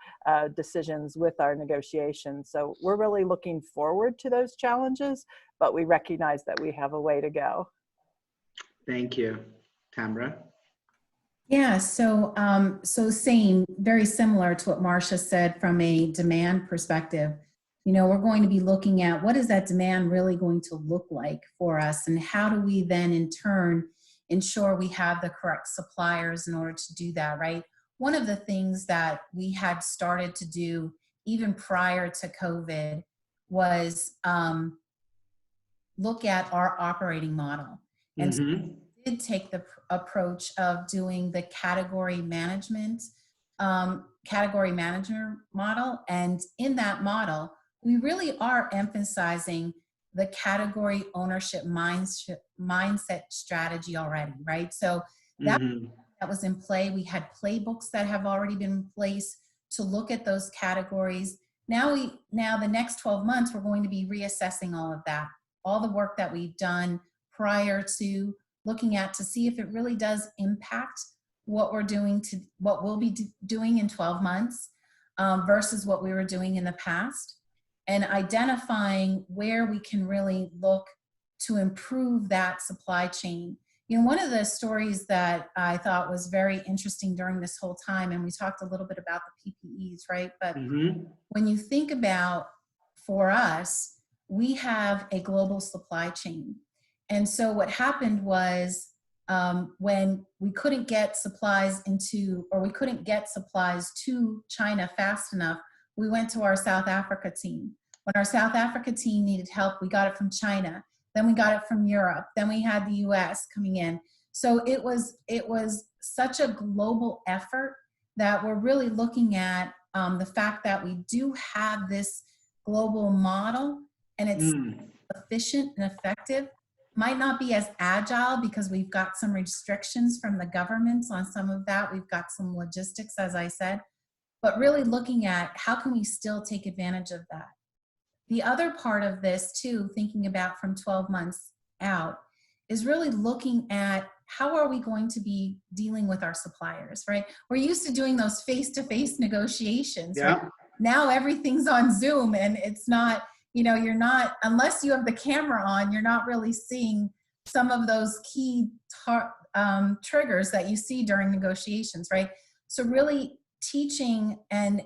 decisions with our negotiations. So we're really looking forward to those challenges, but we recognize that we have a way to go. Thank you. Tamara? Yeah, so same, very similar to what Marcia said from a demand perspective. We're going to be looking at what is that demand really going to look like for us, and how do we then in turn ensure we have the correct suppliers in order to do that, right? one of the things that we had started to do even prior to COVID was look at our operating model. And so we did take the approach of doing the category management, category manager model. And in that model, we really are emphasizing the category ownership mindset strategy already, right? So that was in play. We had playbooks that have already been in place to look at those categories. Now the next 12 months, we're going to be reassessing all of that, all the work that we've done prior to looking at to see if it really does impact what we're doing to what we'll be doing in 12 months versus what we were doing in the past, and identifying where we can really look to improve that supply chain. You know, one of the stories that I thought was very interesting during this whole time, and we talked a little bit about the PPEs, right? But when you think about, for us, we have a global supply chain. And so what happened was when we couldn't get supplies we couldn't get supplies to China fast enough, we went to our South Africa team. When our South Africa team needed help, we got it from China. Then we got it from Europe. Then we had the US coming in. So it was such a global effort that we're really looking at the fact that we do have this global model, and it's efficient and effective. Might not be as agile because we've got some restrictions from the governments on some of that. We've got some logistics, as I said, but really looking at how can we still take advantage of that. The other part of this too, thinking about from 12 months out, is really looking at how are we going to be dealing with our suppliers, right? We're used to doing those face-to-face negotiations. Yeah. Right? Now everything's on Zoom, and it's not, you know, you're not, unless you have the camera on, you're not really seeing some of those key triggers that you see during negotiations, right? So really teaching and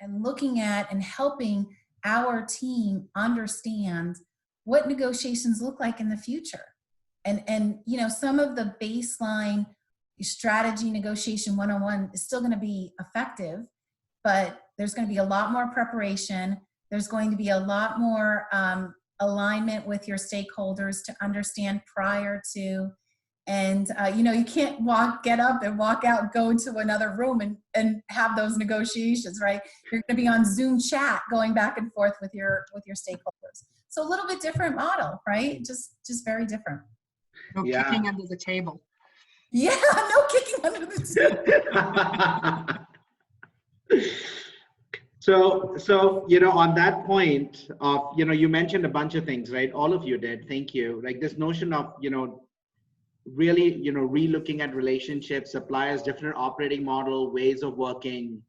looking at and helping our team understand what negotiations look like in the future. And you know, some of the baseline strategy negotiation 101 is still going to be effective, but there's going to be a lot more preparation. There's going to be a lot more alignment with your stakeholders to understand prior to, and you know, you can't get up and walk out, go into another room and have those negotiations, right? You're going to be on Zoom chat, going back and forth with your stakeholders. So a little bit different model, right? Just very different. No kicking under the table. Yeah, no kicking under the table. So, you know, on that point of, you know, you mentioned a bunch of things, right? All of you did. Thank you. Like this notion of, you know, really, you know, re-looking at relationships, suppliers, different operating model, ways of working,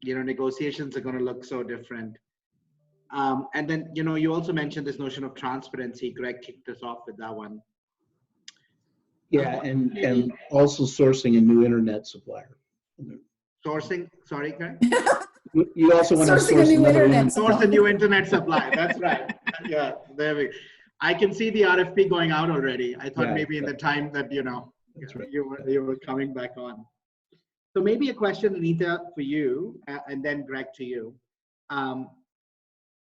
you know, negotiations are going to look so different. And then, you know, you also mentioned this notion of transparency. Greg kicked us off with that one. Yeah, and also sourcing a new internet supplier. Sourcing, sorry, Greg? You also want to source a new internet supply. That's right. Yeah, there we go. I can see the RFP going out already. I thought maybe in the time that, you know, right. you were coming back on. So maybe a question, Anita, for you, and then Greg to you.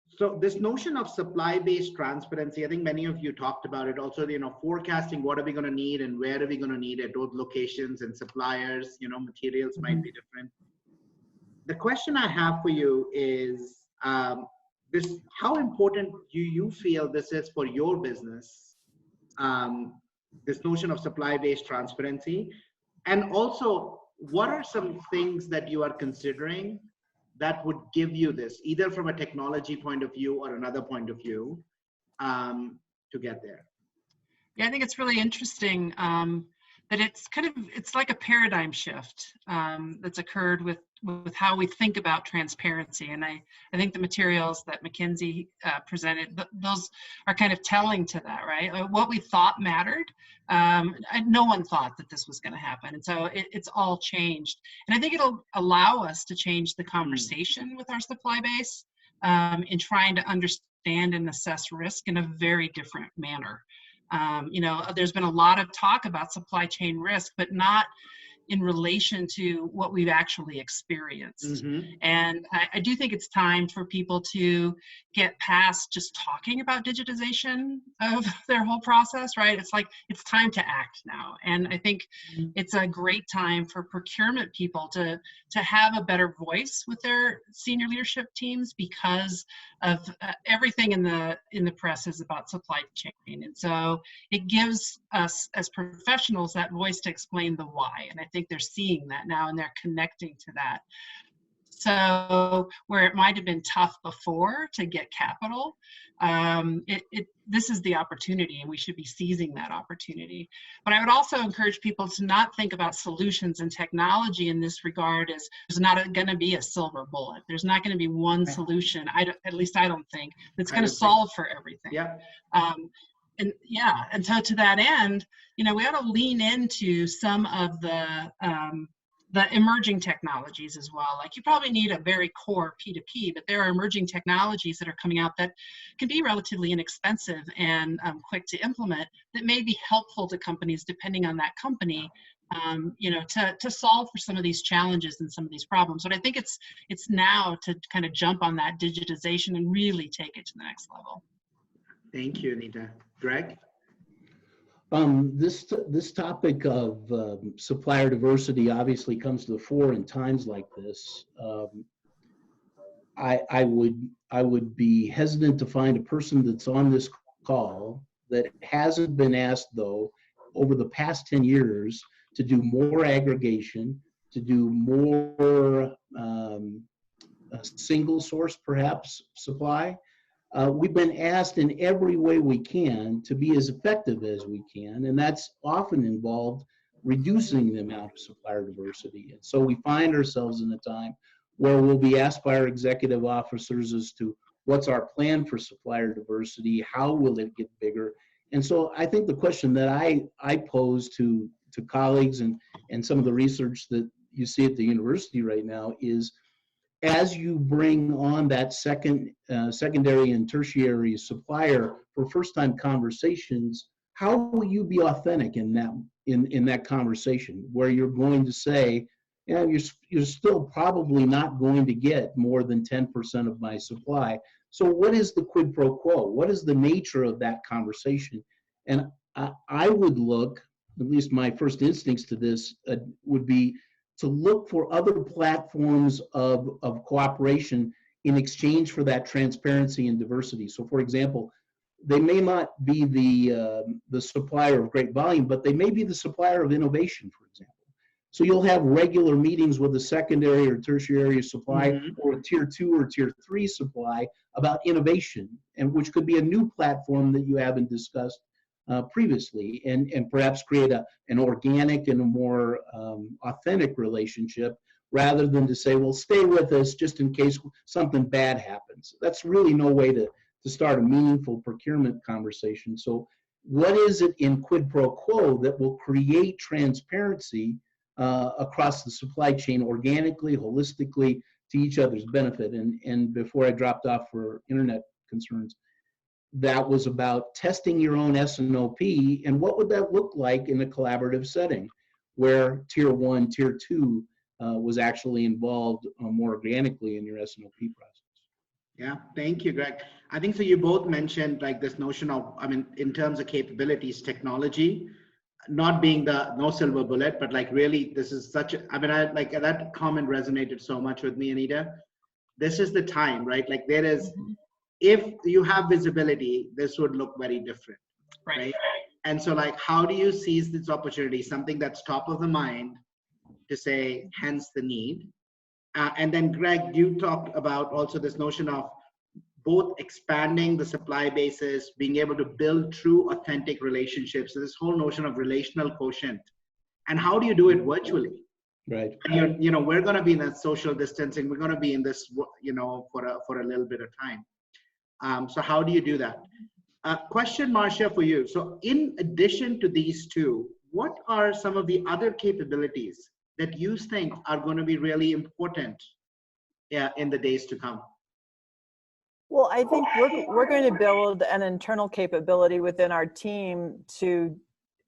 So this notion of supply-based transparency, I think many of you talked about it. Also, you know, forecasting what are we going to need and where are we going to need it, those locations and suppliers, you know, materials might be different. The question I have for you is how important do you feel this is for your business, this notion of supply-based transparency? And also, what are some things that you are considering that would give you this, either from a technology point of view or another point of view, to get there? Yeah, I think it's really interesting that it's like a paradigm shift that's occurred with how we think about transparency. And I think the materials that McKinsey presented, those are kind of telling to that, right? What we thought mattered, no one thought that this was going to happen. And so it's all changed. And I think it'll allow us to change the conversation with our supply base in trying to understand and assess risk in a very different manner. You know, there's been a lot of talk about supply chain risk, but not in relation to what we've actually experienced. And I do think it's time for people to get past just talking about digitization of their whole process, right? It's like, it's time to act now. And I think it's a great time for procurement people to have a better voice with their senior leadership teams, because of everything in the press is about supply chain. And so it gives us as professionals that voice to explain the why. And I think they're seeing that now and they're connecting to that. So where it might have been tough before to get capital, this is the opportunity, and we should be seizing that opportunity. But I would also encourage people to not think about solutions and technology in this regard as there's not going to be a silver bullet. There's not going to be one solution, at least I don't think, that's going to solve for everything. Yeah. And so to that end, we ought to lean into some of the emerging technologies as well. Like, you probably need a very core P2P, but there are emerging technologies that are coming out that can be relatively inexpensive and quick to implement, that may be helpful to companies depending on that company, to solve for some of these challenges and some of these problems. But I think it's now to kind of jump on that digitization and really take it to the next level. Thank you, Anita. Greg? This topic of supplier diversity obviously comes to the fore in times like this. I would be hesitant to find a person that's on this call that hasn't been asked, though, over the past 10 years to do more aggregation, to do more single source, perhaps, supply. We've been asked in every way we can to be as effective as we can, and that's often involved reducing the amount of supplier diversity. And so we find ourselves in a time where we'll be asked by our executive officers as to what's our plan for supplier diversity, how will it get bigger? And so I think the question that I pose to colleagues and some of the research that you see at the university right now is, as you bring on that secondary and tertiary supplier for first-time conversations, how will you be authentic in that conversation, where you're going to say, you're still probably not going to get more than 10% of my supply. So what is the quid pro quo? What is the nature of that conversation? And I would look, at least my first instincts to this would be to look for other platforms of cooperation in exchange for that transparency and diversity. So, for example, they may not be the supplier of great volume, but they may be the supplier of innovation, for example. So you'll have regular meetings with a secondary or tertiary supply or a tier 2 or tier 3 supply about innovation, and which could be a new platform that you haven't discussed previously, and perhaps create an organic and a more authentic relationship, rather than to say, well, stay with us just in case something bad happens. That's really no way to start a meaningful procurement conversation. So what is it in quid pro quo that will create transparency across the supply chain organically, holistically, to each other's benefit? And before I dropped off for internet concerns, that was about testing your own S&OP, and what would that look like in a collaborative setting where tier 1, tier 2 was actually involved more organically in your S&OP process. Yeah, thank you, Greg. I think so. You both mentioned like this notion of, in terms of capabilities, technology not being no silver bullet, but like really this is such a, I like that comment resonated so much with me, Anita. This is the time, right? Like there is, if you have visibility, this would look very different, right? And so like, how do you seize this opportunity, something that's top of the mind, to say, hence the need. And then Greg, you talked about also this notion of both expanding the supply bases, being able to build true authentic relationships. So this whole notion of relational quotient, and how do you do it virtually? Right. And we're going to be in a social distancing. We're going to be in this, for a little bit of time. So how do you do that? Question, Marcia, for you. So in addition to these two, what are some of the other capabilities that you think are going to be really important in the days to come? Well, I think we're going to build an internal capability within our team to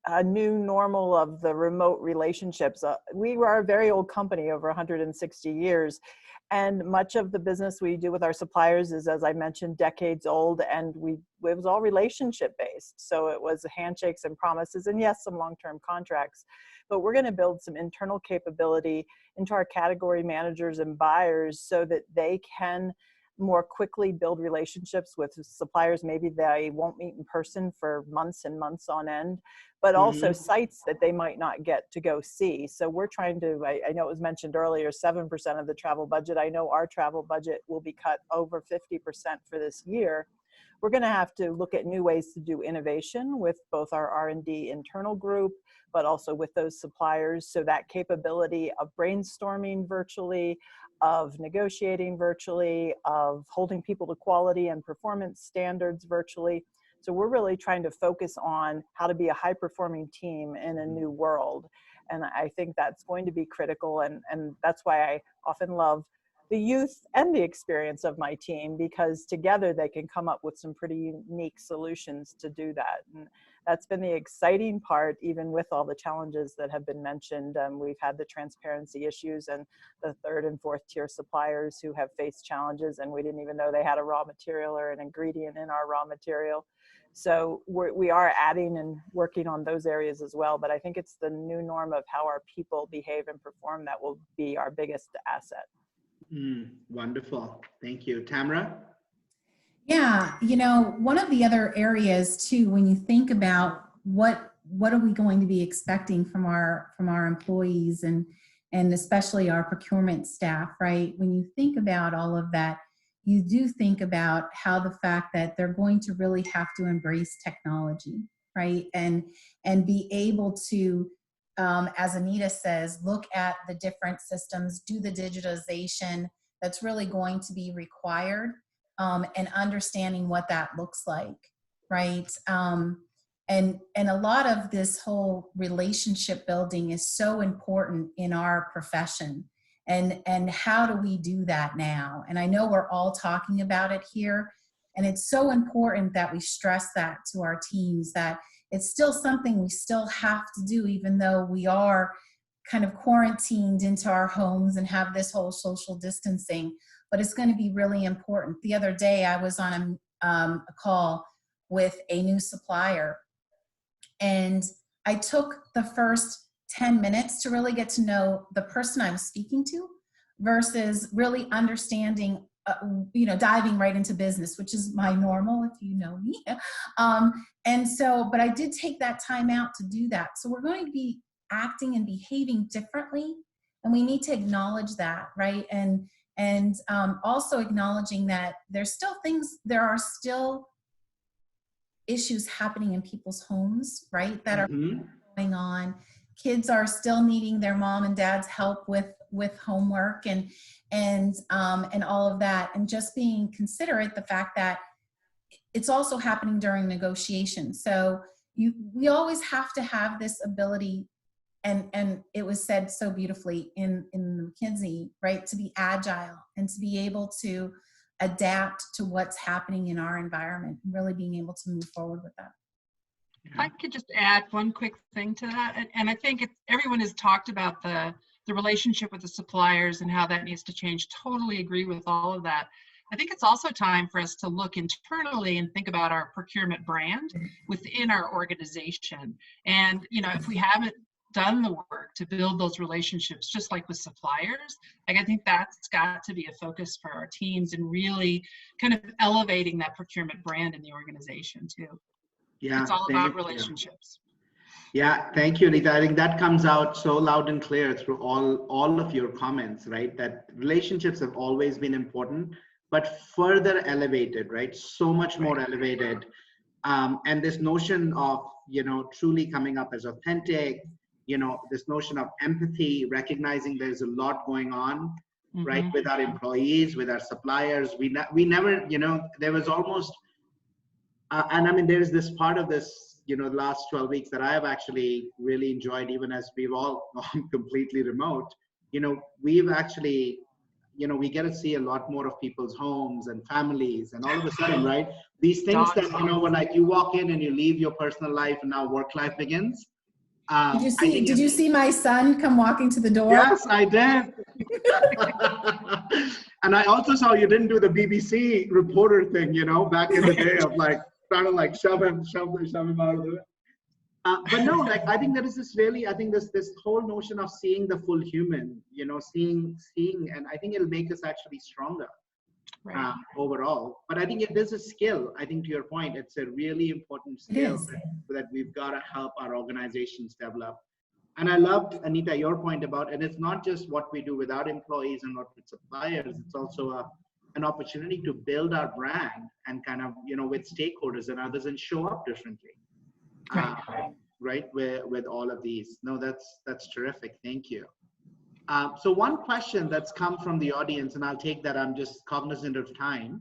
a new normal of the remote relationships. We are a very old company, over 160 years. And much of the business we do with our suppliers is, as I mentioned, decades old, and it was all relationship based. So it was handshakes and promises, and yes, some long-term contracts. But we're going to build some internal capability into our category managers and buyers so that they can more quickly build relationships with suppliers. Maybe they won't meet in person for months and months on end, but also sites that they might not get to go see. So we're trying to, I know it was mentioned earlier, 7% of the travel budget. I know our travel budget will be cut over 50% for this year. We're going to have to look at new ways to do innovation with both our R&D internal group, but also with those suppliers. So that capability of brainstorming virtually, of negotiating virtually, of holding people to quality and performance standards virtually. So we're really trying to focus on how to be a high-performing team in a new world. And I think that's going to be critical. And that's why I often love the youth and the experience of my team, because together they can come up with some pretty unique solutions to do that. And that's been the exciting part, even with all the challenges that have been mentioned. We've had the transparency issues and the third and fourth tier suppliers who have faced challenges, and we didn't even know they had a raw material or an ingredient in our raw material. So we are adding and working on those areas as well. But I think it's the new norm of how our people behave and perform that will be our biggest asset. Wonderful. Thank you. Tamara? Yeah, one of the other areas too, when you think about what are we going to be expecting from our employees and especially our procurement staff, right? When you think about all of that, you do think about how the fact that they're going to really have to embrace technology, right? And be able to, as Anita says, look at the different systems, do the digitization that's really going to be required, and understanding what that looks like, right? And a lot of this whole relationship building is so important in our profession. And how do we do that now? And I know we're all talking about it here, and it's so important that we stress that to our teams, that it's still something we still have to do, even though we are kind of quarantined into our homes and have this whole social distancing, but it's going to be really important. The other day I was on a call with a new supplier, and I took the first 10 minutes to really get to know the person I was speaking to versus really understanding, diving right into business, which is my normal, if you know me. But I did take that time out to do that. So we're going to be acting and behaving differently, and we need to acknowledge that, right? And also acknowledging that there are still issues happening in people's homes, right? That are going on. Kids are still needing their mom and dad's help with homework and all of that, and just being considerate the fact that it's also happening during negotiations. So we always have to have this ability, and it was said so beautifully in McKinsey, right, to be agile and to be able to adapt to what's happening in our environment, and really being able to move forward with that. If I could just add one quick thing to that, and I think everyone has talked about the relationship with the suppliers and how that needs to change. Totally agree with all of that. I think it's also time for us to look internally and think about our procurement brand within our organization. And, if we haven't done the work to build those relationships, just like with suppliers, I think that's got to be a focus for our teams, and really kind of elevating that procurement brand in the organization too. Yeah, it's all about relationships. Yeah, thank you, Anita. I think that comes out so loud and clear through all of your comments, right? That relationships have always been important, but further elevated, right? So much more elevated. And this notion of, truly coming up as authentic, this notion of empathy, recognizing there's a lot going on, right? With our employees, with our suppliers. We never, there was almost, and I mean, there's this part of this, the last 12 weeks that I have actually really enjoyed, even as we've all gone completely remote. We've actually, we get to see a lot more of people's homes and families, and all of a sudden, right? These things that, when like you walk in and you leave your personal life and now work life begins, Did you see my son come walking to the door? Yes, I did. And I also saw you didn't do the BBC reporter thing, you know, back in the day of like trying to like shove him out of the way. But no, like I think there is this really, I think this whole notion of seeing the full human, you know, seeing, and I think it'll make us actually stronger. Right. Overall. But I think it is a skill. I think to your point, it's a really important skill that we've got to help our organizations develop. And I loved, Anita, your point about, and it's not just what we do with our employees and not with suppliers, it's also an opportunity to build our brand and kind of, you know, with stakeholders and others and show up differently. Right, with all of these. No, that's terrific. Thank you. So one question that's come from the audience, and I'll take that, I'm just cognizant of time.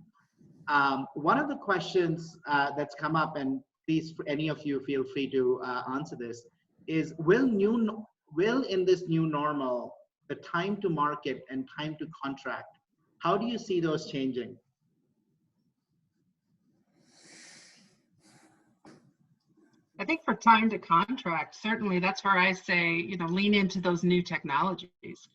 One of the questions that's come up, and please, any of you feel free to answer this, is will in this new normal, the time to market and time to contract, how do you see those changing? I think for time to contract, certainly that's where I say, you know, lean into those new technologies.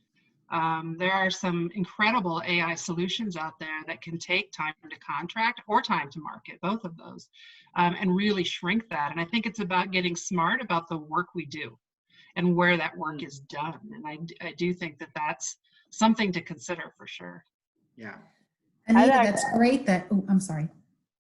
There are some incredible AI solutions out there that can take time to contract or time to market, both of those, and really shrink that. And I think it's about getting smart about the work we do and where that work is done. And I do think that that's something to consider for sure. Yeah. Anita, that's great that, oh, I'm sorry.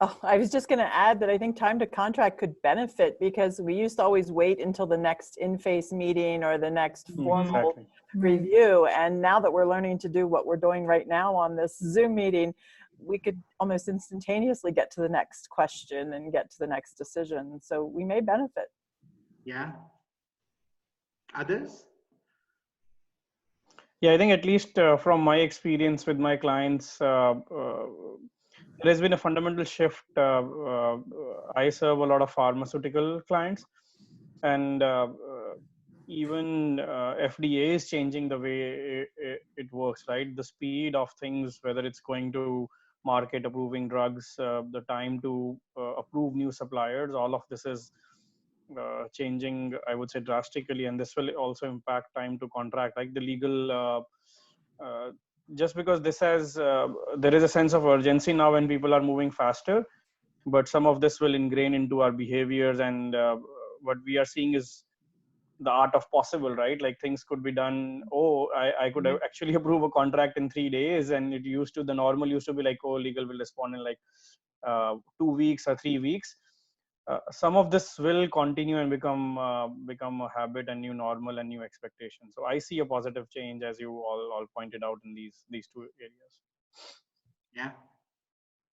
Oh, I was just going to add that I think time to contract could benefit because we used to always wait until the next in-face meeting or the next formal review. And now that we're learning to do what we're doing right now on this Zoom meeting, we could almost instantaneously get to the next question and get to the next decision. So we may benefit. Yeah. Others? Yeah, I think at least from my experience with my clients, there has been a fundamental shift. I serve a lot of pharmaceutical clients, and even FDA is changing the way it works, right? The speed of things, whether it's going to market, approving drugs, the time to approve new suppliers, all of this is changing, I would say, drastically, and this will also impact time to contract, like the legal. Just because this has, there is a sense of urgency now when people are moving faster, but some of this will ingrain into our behaviors, and what we are seeing is the art of possible, right? Like things could be done. Oh, I could actually approve a contract in 3 days, and it used to, the normal used to be like, oh, legal will respond in like 2 weeks or 3 weeks. Some of this will continue and become a habit and new normal and new expectation. So I see a positive change, as you all pointed out, in these two areas. Yeah,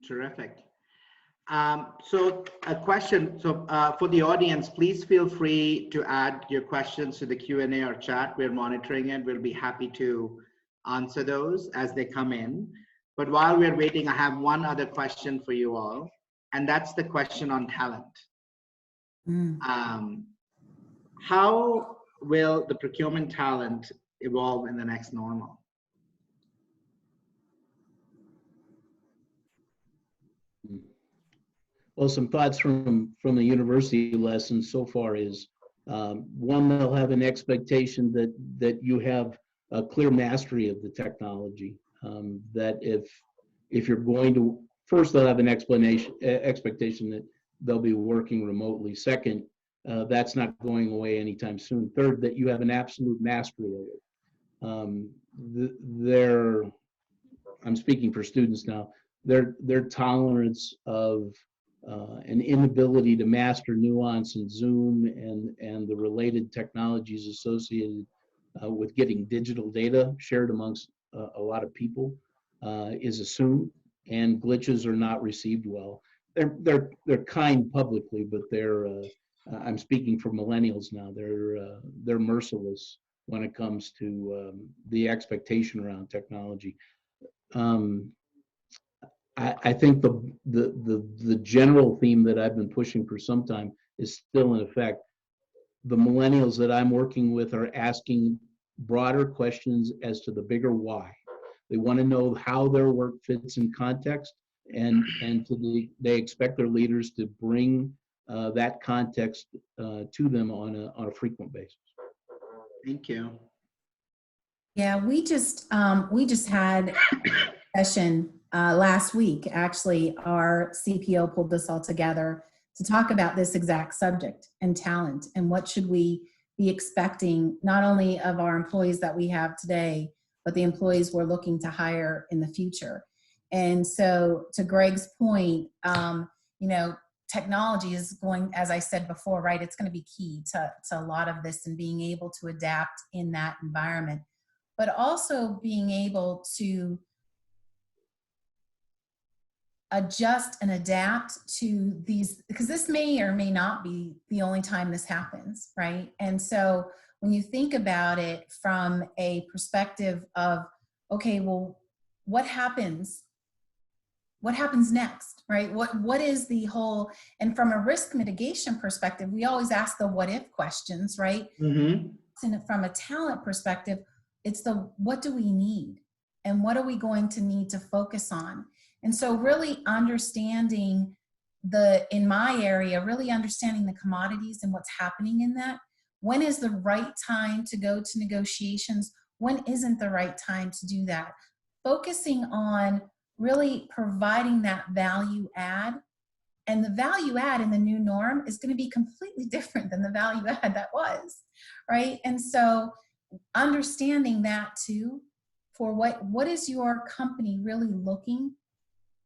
terrific. So a question. So for the audience, please feel free to add your questions to the Q&A or chat. We're monitoring it. We'll be happy to answer those as they come in. But while we're waiting, I have one other question for you all. And that's the question on talent. How will the procurement talent evolve in the next normal? Well, some thoughts from the university lessons so far is, one, they'll have an expectation that you have a clear mastery of the technology. That if you're going to, first, they'll have an expectation that they'll be working remotely. Second, that's not going away anytime soon. Third, that you have an absolute mastery of it. I'm speaking for students now, their tolerance of an inability to master nuance in Zoom and the related technologies associated with getting digital data shared amongst a lot of people is assumed, and glitches are not received well. They're kind publicly, but I'm speaking for millennials now. They're merciless when it comes to the expectation around technology. I think the general theme that I've been pushing for some time is still in effect. The millennials that I'm working with are asking broader questions as to the bigger why. They want to know how their work fits in context, and they expect their leaders to bring that context to them on a frequent basis. Thank you. Yeah, we just had a session last week. Actually, our CPO pulled us all together to talk about this exact subject and talent and what should we be expecting not only of our employees that we have today, but the employees we're looking to hire in the future. And so to Greg's point, technology is going, as I said before, right, it's going to be key to a lot of this and being able to adapt in that environment, but also being able to adjust and adapt to these, because this may or may not be the only time this happens, right? And so when you think about it from a perspective of, okay, well, what happens next, right? What is the whole, and from a risk mitigation perspective, we always ask the what if questions, right? Mm-hmm. And from a talent perspective, it's the what do we need and what are we going to need to focus on? And so really understanding in my area, really understanding the commodities and what's happening in that. When is the right time to go to negotiations? When isn't the right time to do that? Focusing on really providing that value add. And the value add in the new norm is going to be completely different than the value add that was, right? And so understanding that too, for what is your company really looking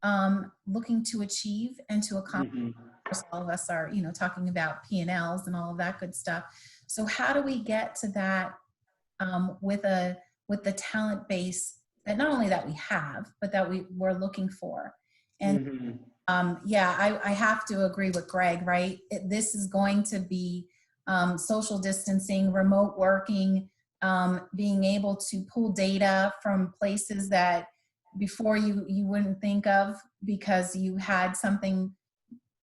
to achieve and to accomplish. Mm-hmm. All of us are, talking about P&Ls and all of that good stuff. So how do we get to that with the talent base that not only that we have, but that we're looking for? And I have to agree with Greg, right? This is going to be social distancing, remote working, being able to pull data from places that before you wouldn't think of because you had something,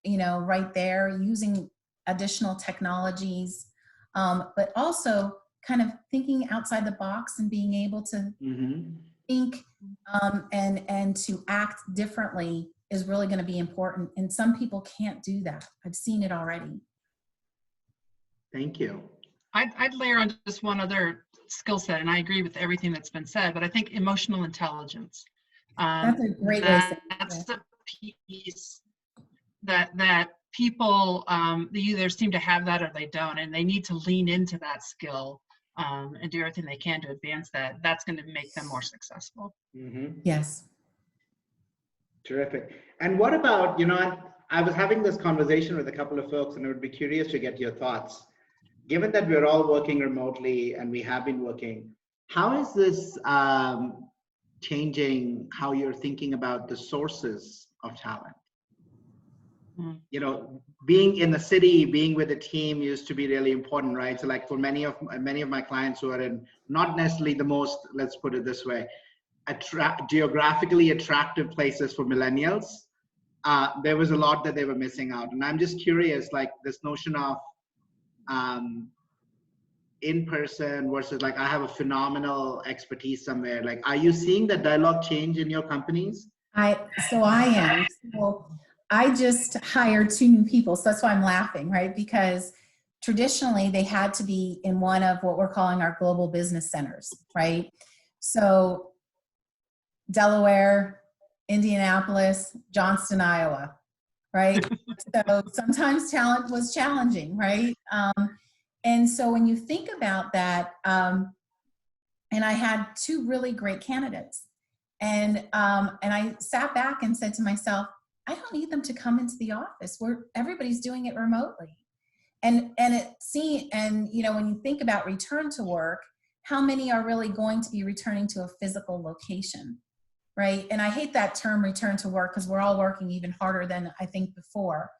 right there, using additional technologies, but also kind of thinking outside the box and being able to think and to act differently is really going to be important. And some people can't do that. I've seen it already. Thank you. I'd layer on just one other skill set, and I agree with everything that's been said, but I think emotional intelligence. That's a great way. That's the piece that people they either seem to have that or they don't, and they need to lean into that skill and do everything they can to advance that. That's going to make them more successful. Yes. Terrific. And what about, I was having this conversation with a couple of folks, and I would be curious to get your thoughts. Given that we're all working remotely and we have been working, how is this changing how you're thinking about the sources of talent? Being in the city, being with a team used to be really important, right? So like for many of my clients who are in not necessarily the most, let's put it this way, geographically attractive places for millennials, there was a lot that they were missing out. And I'm just curious, like this notion of in person versus like I have a phenomenal expertise somewhere. Like, are you seeing that dialogue change in your companies? I am. So I just hired 2 new people. So that's why I'm laughing, right? Because traditionally they had to be in one of what we're calling our global business centers, right? So Delaware, Indianapolis, Johnston, Iowa, right? So sometimes talent was challenging, right? And so when you think about that, and I had 2 really great candidates, and I sat back and said to myself, I don't need them to come into the office where everybody's doing it remotely. And when you think about return to work, how many are really going to be returning to a physical location, right? And I hate that term return to work because we're all working even harder than I think before,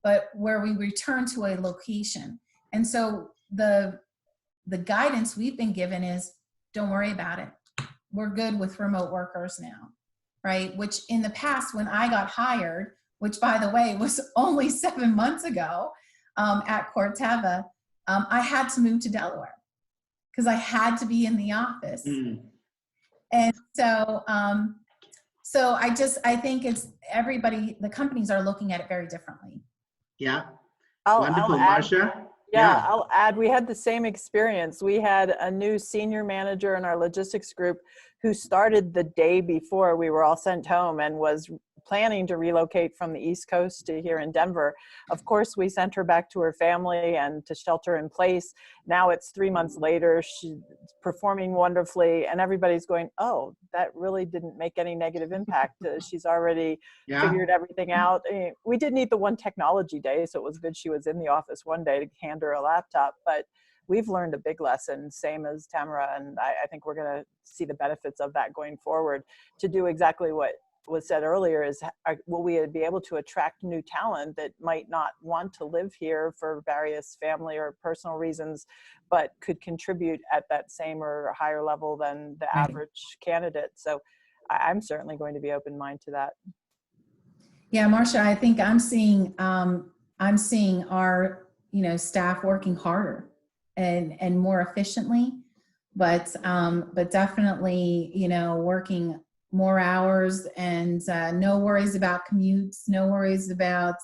but where we return to a location. And so the guidance we've been given is don't worry about it. We're good with remote workers now, right? Which in the past, when I got hired, which by the way was only 7 months ago at Corteva, I had to move to Delaware because I had to be in the office. And so, I think it's everybody, the companies are looking at it very differently. Yeah. Wonderful, Marcia. Yeah, I'll add, we had the same experience. We had a new senior manager in our logistics group who started the day before we were all sent home and was planning to relocate from the East Coast to here in Denver. Of course, we sent her back to her family and to shelter in place. Now it's 3 months later, she's performing wonderfully, and everybody's going, oh, that really didn't make any negative impact. She's already figured everything out. We did need the one technology day, so it was good she was in the office one day to hand her a laptop, but we've learned a big lesson, same as Tamara, and I think we're going to see the benefits of that going forward to do exactly what was said earlier is, will we be able to attract new talent that might not want to live here for various family or personal reasons, but could contribute at that same or higher level than the average candidate. So I'm certainly going to be open minded to that. Yeah, Marcia, I think I'm seeing our, staff working harder and more efficiently, but definitely, working more hours and no worries about commutes, no worries about,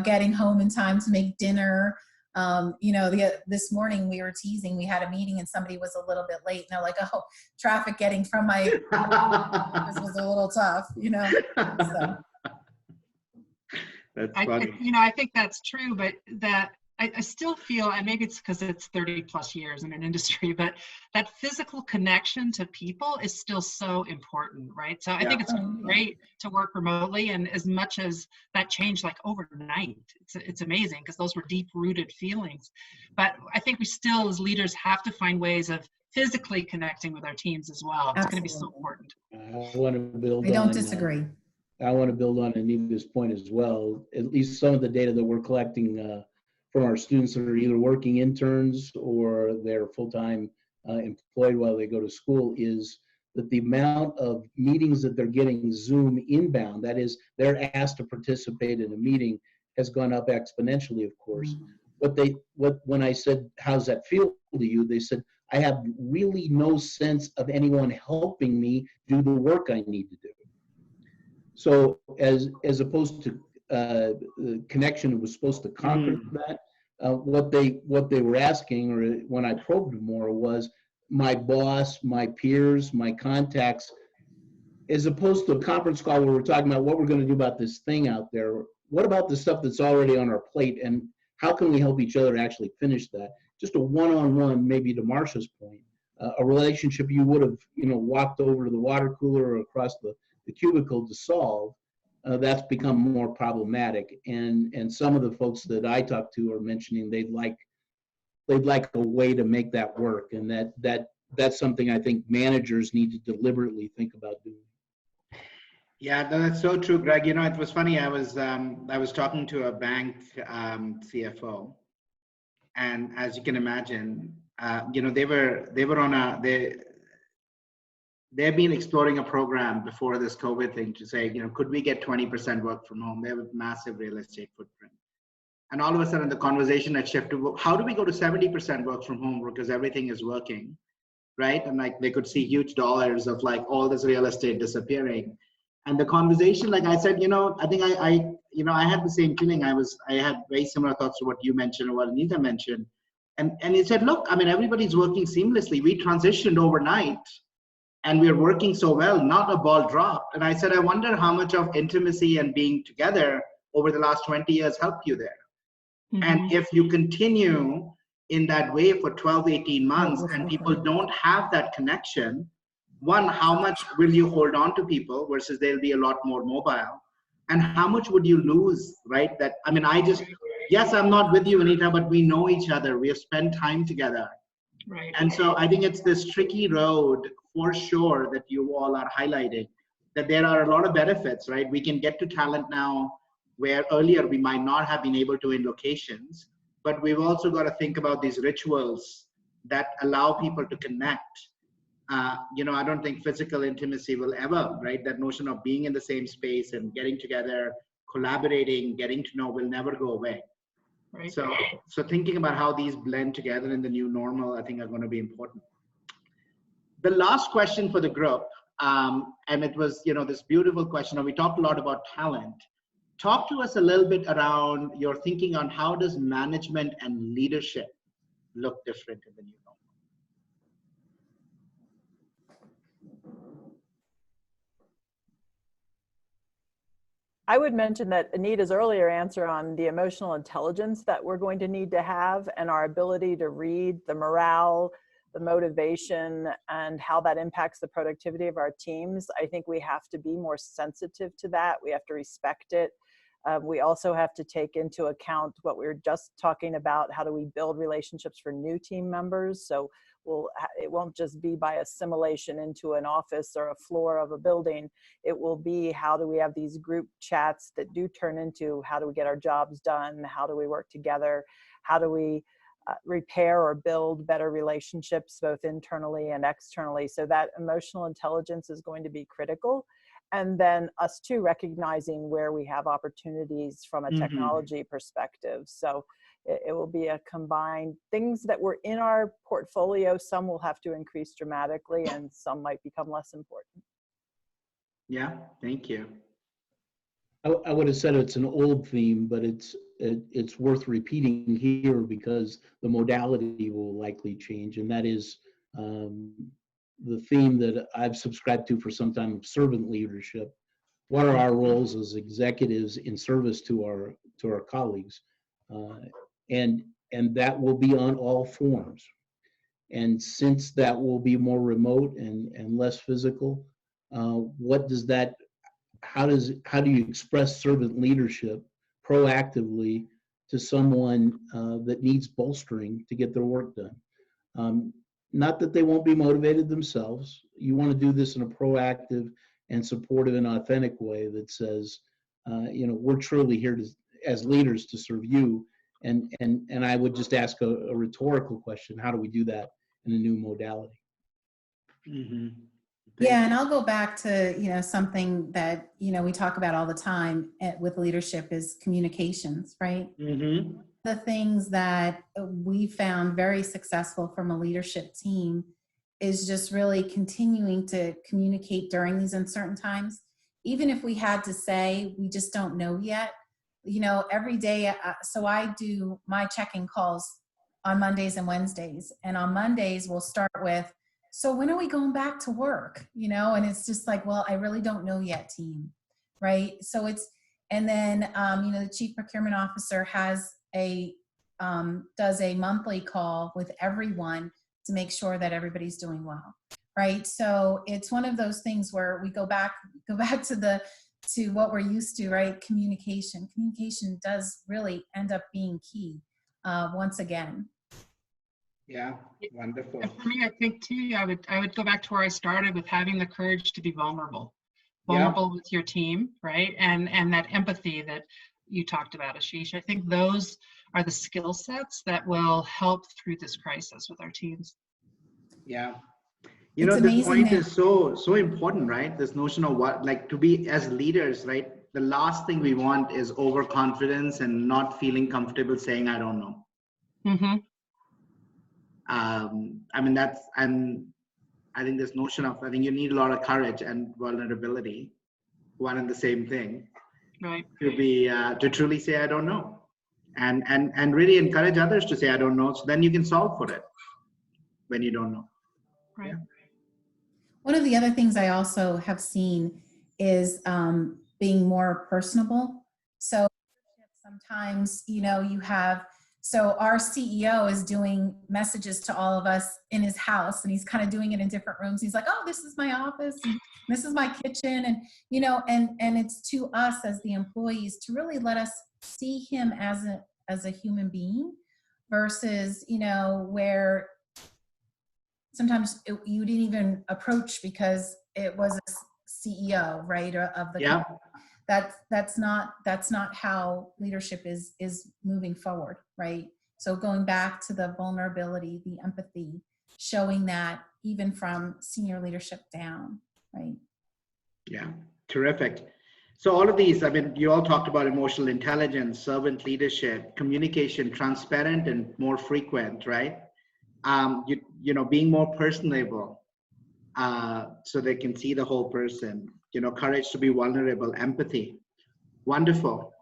getting home in time to make dinner. This morning we were teasing, we had a meeting and somebody was a little bit late and they're like, oh, traffic getting from my office was a little tough, so. That's funny. I think that's true, but that I still feel, and maybe it's because it's 30 plus years in an industry, but that physical connection to people is still so important, right? So I think it's great to work remotely, and as much as that changed like overnight, it's amazing because those were deep rooted feelings. But I think we still as leaders have to find ways of physically connecting with our teams as well. It's going to be so important. I want to build I don't disagree. I want to build on Anita's point as well. At least some of the data that we're collecting from our students that are either working interns or they're full-time employed while they go to school is that the amount of meetings that they're getting Zoom inbound, that is, they're asked to participate in a meeting, has gone up exponentially, of course. When I said, how's that feel to you? They said, I have really no sense of anyone helping me do the work I need to do. So as opposed to the connection was supposed to conquer that, what they were asking, or when I probed more, was my boss, my peers, my contacts, as opposed to a conference call where we're talking about what we're going to do about this thing out there. What about the stuff that's already on our plate, and how can we help each other actually finish that? Just a one-on-one, maybe to Marcia's point, a relationship you would have, walked over to the water cooler or across the cubicle to solve, that's become more problematic. And some of the folks that I talk to are mentioning they'd like a way to make that work, and that's something I think managers need to deliberately think about doing. Yeah, that's so true, Greg. It was funny. I was talking to a bank CFO, and as you can imagine, they've been exploring a program before this COVID thing to say, could we get 20% work from home? They have a massive real estate footprint. And all of a sudden the conversation had shifted, how do we go to 70% work from home because everything is working, right? And like they could see huge dollars of like all this real estate disappearing. And the conversation, like I said, I think I had the same feeling. I had very similar thoughts to what you mentioned or what Anita mentioned. And he said, look, everybody's working seamlessly. We transitioned overnight. And we're working so well, not a ball dropped. And I said, I wonder how much of intimacy and being together over the last 20 years helped you there. And if you continue in that way for 12, 18 months and people don't have that connection, one, how much will you hold on to people versus they'll be a lot more mobile? And how much would you lose, right? Yes, I'm not with you, Anita, but we know each other. We have spent time together. Right. And so I think it's this tricky road for sure that you all are highlighting, that there are a lot of benefits, right? We can get to talent now where earlier we might not have been able to in locations, but we've also got to think about these rituals that allow people to connect. I don't think physical intimacy will ever, right? That notion of being in the same space and getting together, collaborating, getting to know will never go away. Right. So thinking about how these blend together in the new normal, I think are going to be important. The last question for the group, and it was, this beautiful question. We talked a lot about talent, talk to us a little bit around your thinking on how does management and leadership look different in the new normal? I would mention that Anita's earlier answer on the emotional intelligence that we're going to need to have and our ability to read the morale, the motivation, and how that impacts the productivity of our teams. I think we have to be more sensitive to that. We have to respect it. We also have to take into account what we were just talking about. How do we build relationships for new team members? So it won't just be by assimilation into an office or a floor of a building. It will be how do we have these group chats that do turn into how do we get our jobs done? How do we work together? How do we repair or build better relationships both internally and externally? So that emotional intelligence is going to be critical. And then us too recognizing where we have opportunities from a technology perspective. So it will be a combined things that were in our portfolio. Some will have to increase dramatically and some might become less important. Yeah, thank you. I would have said it's an old theme, but it's worth repeating here because the modality will likely change, and that is the theme that I've subscribed to for some time: servant leadership. What are our roles as executives in service to our colleagues, and that will be on all forms. And since that will be more remote and less physical, what does that? How do you express servant leadership proactively to someone that needs bolstering to get their work done? Not that they won't be motivated themselves. You want to do this in a proactive and supportive and authentic way that says, we're truly here as leaders to serve you. And I would just ask a rhetorical question: how do we do that in a new modality? Mm-hmm. Yeah, and I'll go back to, something that, we talk about all the time with leadership is communications, right? Mm-hmm. The things that we found very successful from a leadership team is just really continuing to communicate during these uncertain times. Even if we had to say, we just don't know yet, every day. So I do my check-in calls on Mondays and Wednesdays. And on Mondays, we'll start with, so when are we going back to work? And it's just like, well, I really don't know yet, team, right? So and then, the chief procurement officer does a monthly call with everyone to make sure that everybody's doing well, right? So it's one of those things where we go back to what we're used to, right? Communication does really end up being key once again. Yeah, wonderful. And for me, I think too, I would go back to where I started with having the courage to be vulnerable with your team, right? And that empathy that you talked about, Ashish. I think those are the skill sets that will help through this crisis with our teams. Yeah. It's this point is so important, right? This notion of to be as leaders, right? The last thing we want is overconfidence and not feeling comfortable saying, I don't know. Mm-hmm. I think this notion of, I think you need a lot of courage and vulnerability, one and the same thing, Right. To truly say, I don't know. And really encourage others to say, I don't know. So then you can solve for it when you don't know. Right. Yeah. One of the other things I also have seen is being more personable. So sometimes, so our CEO is doing messages to all of us in his house, and he's kind of doing it in different rooms. He's like, oh, this is my office, and this is my kitchen. And, and it's to us as the employees to really let us see him as a human being versus, where sometimes you didn't even approach because it was a CEO, right, of the company. That's not how leadership is moving forward, right? So going back to the vulnerability, the empathy, showing that even from senior leadership down, right? Yeah, terrific. So all of these, you all talked about emotional intelligence, servant leadership, communication, transparent and more frequent, right? Being more personable, so they can see the whole person, courage to be vulnerable, empathy. Wonderful.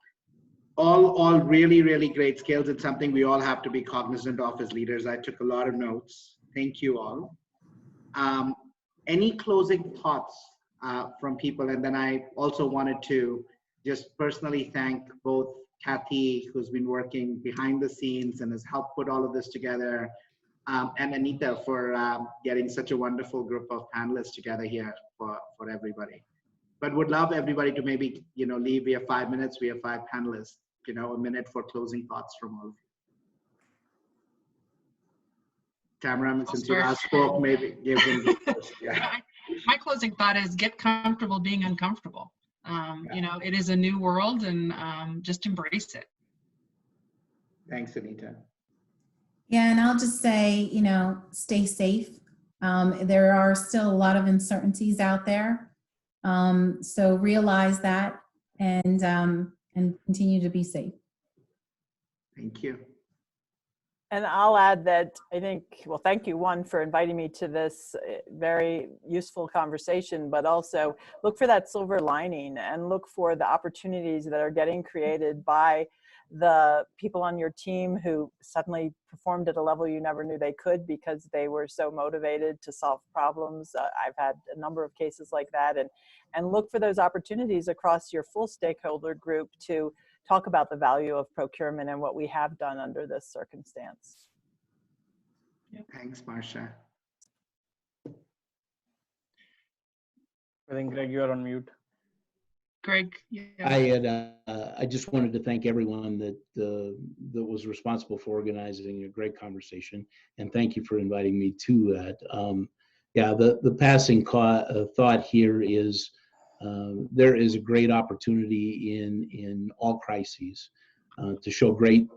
All really, really great skills. It's something we all have to be cognizant of as leaders. I took a lot of notes. Thank you all. Any closing thoughts from people? And then I also wanted to just personally thank both Kathy, who's been working behind the scenes and has helped put all of this together, and Anita for getting such a wonderful group of panelists together here for everybody. But would love everybody to maybe, leave. We have 5 minutes. We have 5 panelists, a minute for closing thoughts from all of you. Tamara, since you last spoke, maybe give them the first. Yeah. My closing thought is get comfortable being uncomfortable. It is a new world, and just embrace it. Thanks, Anita. Yeah, and I'll just say, stay safe. There are still a lot of uncertainties out there. So realize that and continue to be safe. Thank you. And I'll add that I think, well, thank you, one, for inviting me to this very useful conversation, but also look for that silver lining and look for the opportunities that are getting created by the people on your team who suddenly performed at a level you never knew they could because they were so motivated to solve problems. I've had a number of cases like that, and look for those opportunities across your full stakeholder group to talk about the value of procurement and what we have done under this circumstance. Thanks, Marsha. I think, Greg, you are on mute. Greg, I just wanted to thank everyone that was responsible for organizing a great conversation, and thank you for inviting me to that. The passing thought here is there is a great opportunity in all crises to show great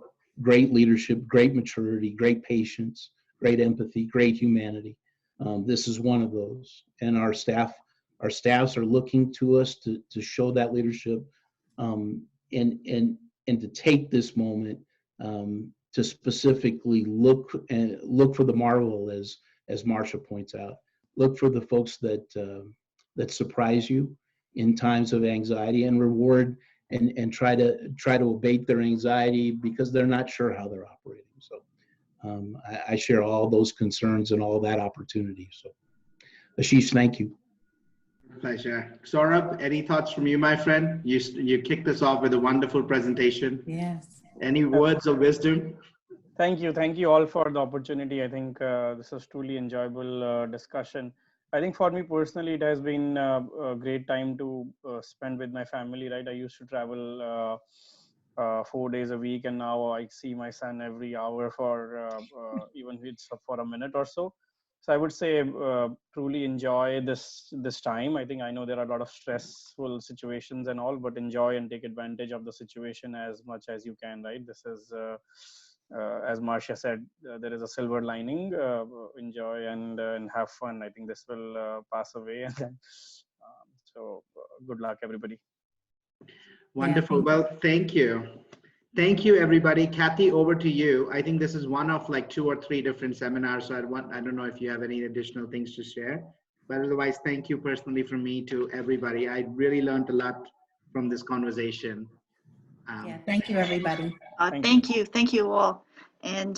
leadership, great maturity, great patience, great empathy, great humanity. This is one of those, and our staffs are looking to us to show that leadership, and to take this moment to specifically look for the marvel, as Marsha points out. Look for the folks that surprise you in times of anxiety, and reward and try to abate their anxiety because they're not sure how they're operating. So I share all those concerns and all that opportunity. So Ashish, thank you. Pleasure. Saurabh, any thoughts from you, my friend? You kicked us off with a wonderful presentation. Yes. Any words of wisdom? Thank you all for the opportunity. I think this was truly enjoyable discussion. I think for me personally, it has been a great time to spend with my family, right? I used to travel 4 days a week, and now I see my son every hour for even if it's for a minute or so. So I would say truly enjoy this time. I know there are a lot of stressful situations and all, but enjoy and take advantage of the situation as much as you can, right? This is, as Marsha said, there is a silver lining. Enjoy and have fun. I think this will pass away. And then, so good luck, everybody. Wonderful. Well, thank you. Thank you, everybody. Kathy, over to you. I think this is one of like 2 or 3 different seminars. So I don't know if you have any additional things to share, but otherwise, thank you personally from me to everybody. I really learned a lot from this conversation. Thank you, everybody. Thank you all. And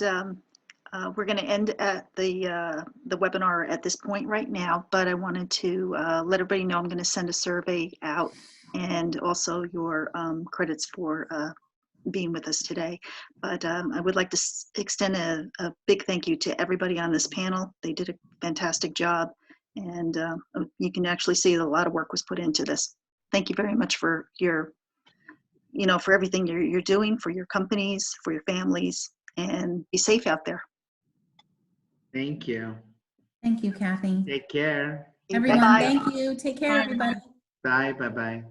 we're going to end at the webinar at this point right now, but I wanted to let everybody know I'm going to send a survey out, and also your credits for being with us today. But I would like to extend a big thank you to everybody on this panel. They did a fantastic job, and you can actually see that a lot of work was put into this. Thank you very much for your, for everything you're doing for your companies, for your families, and be safe out there. Thank you. Thank you, Kathy. Take care. Everyone, Bye-bye. thank you. Take care, everybody. Bye. Bye-bye.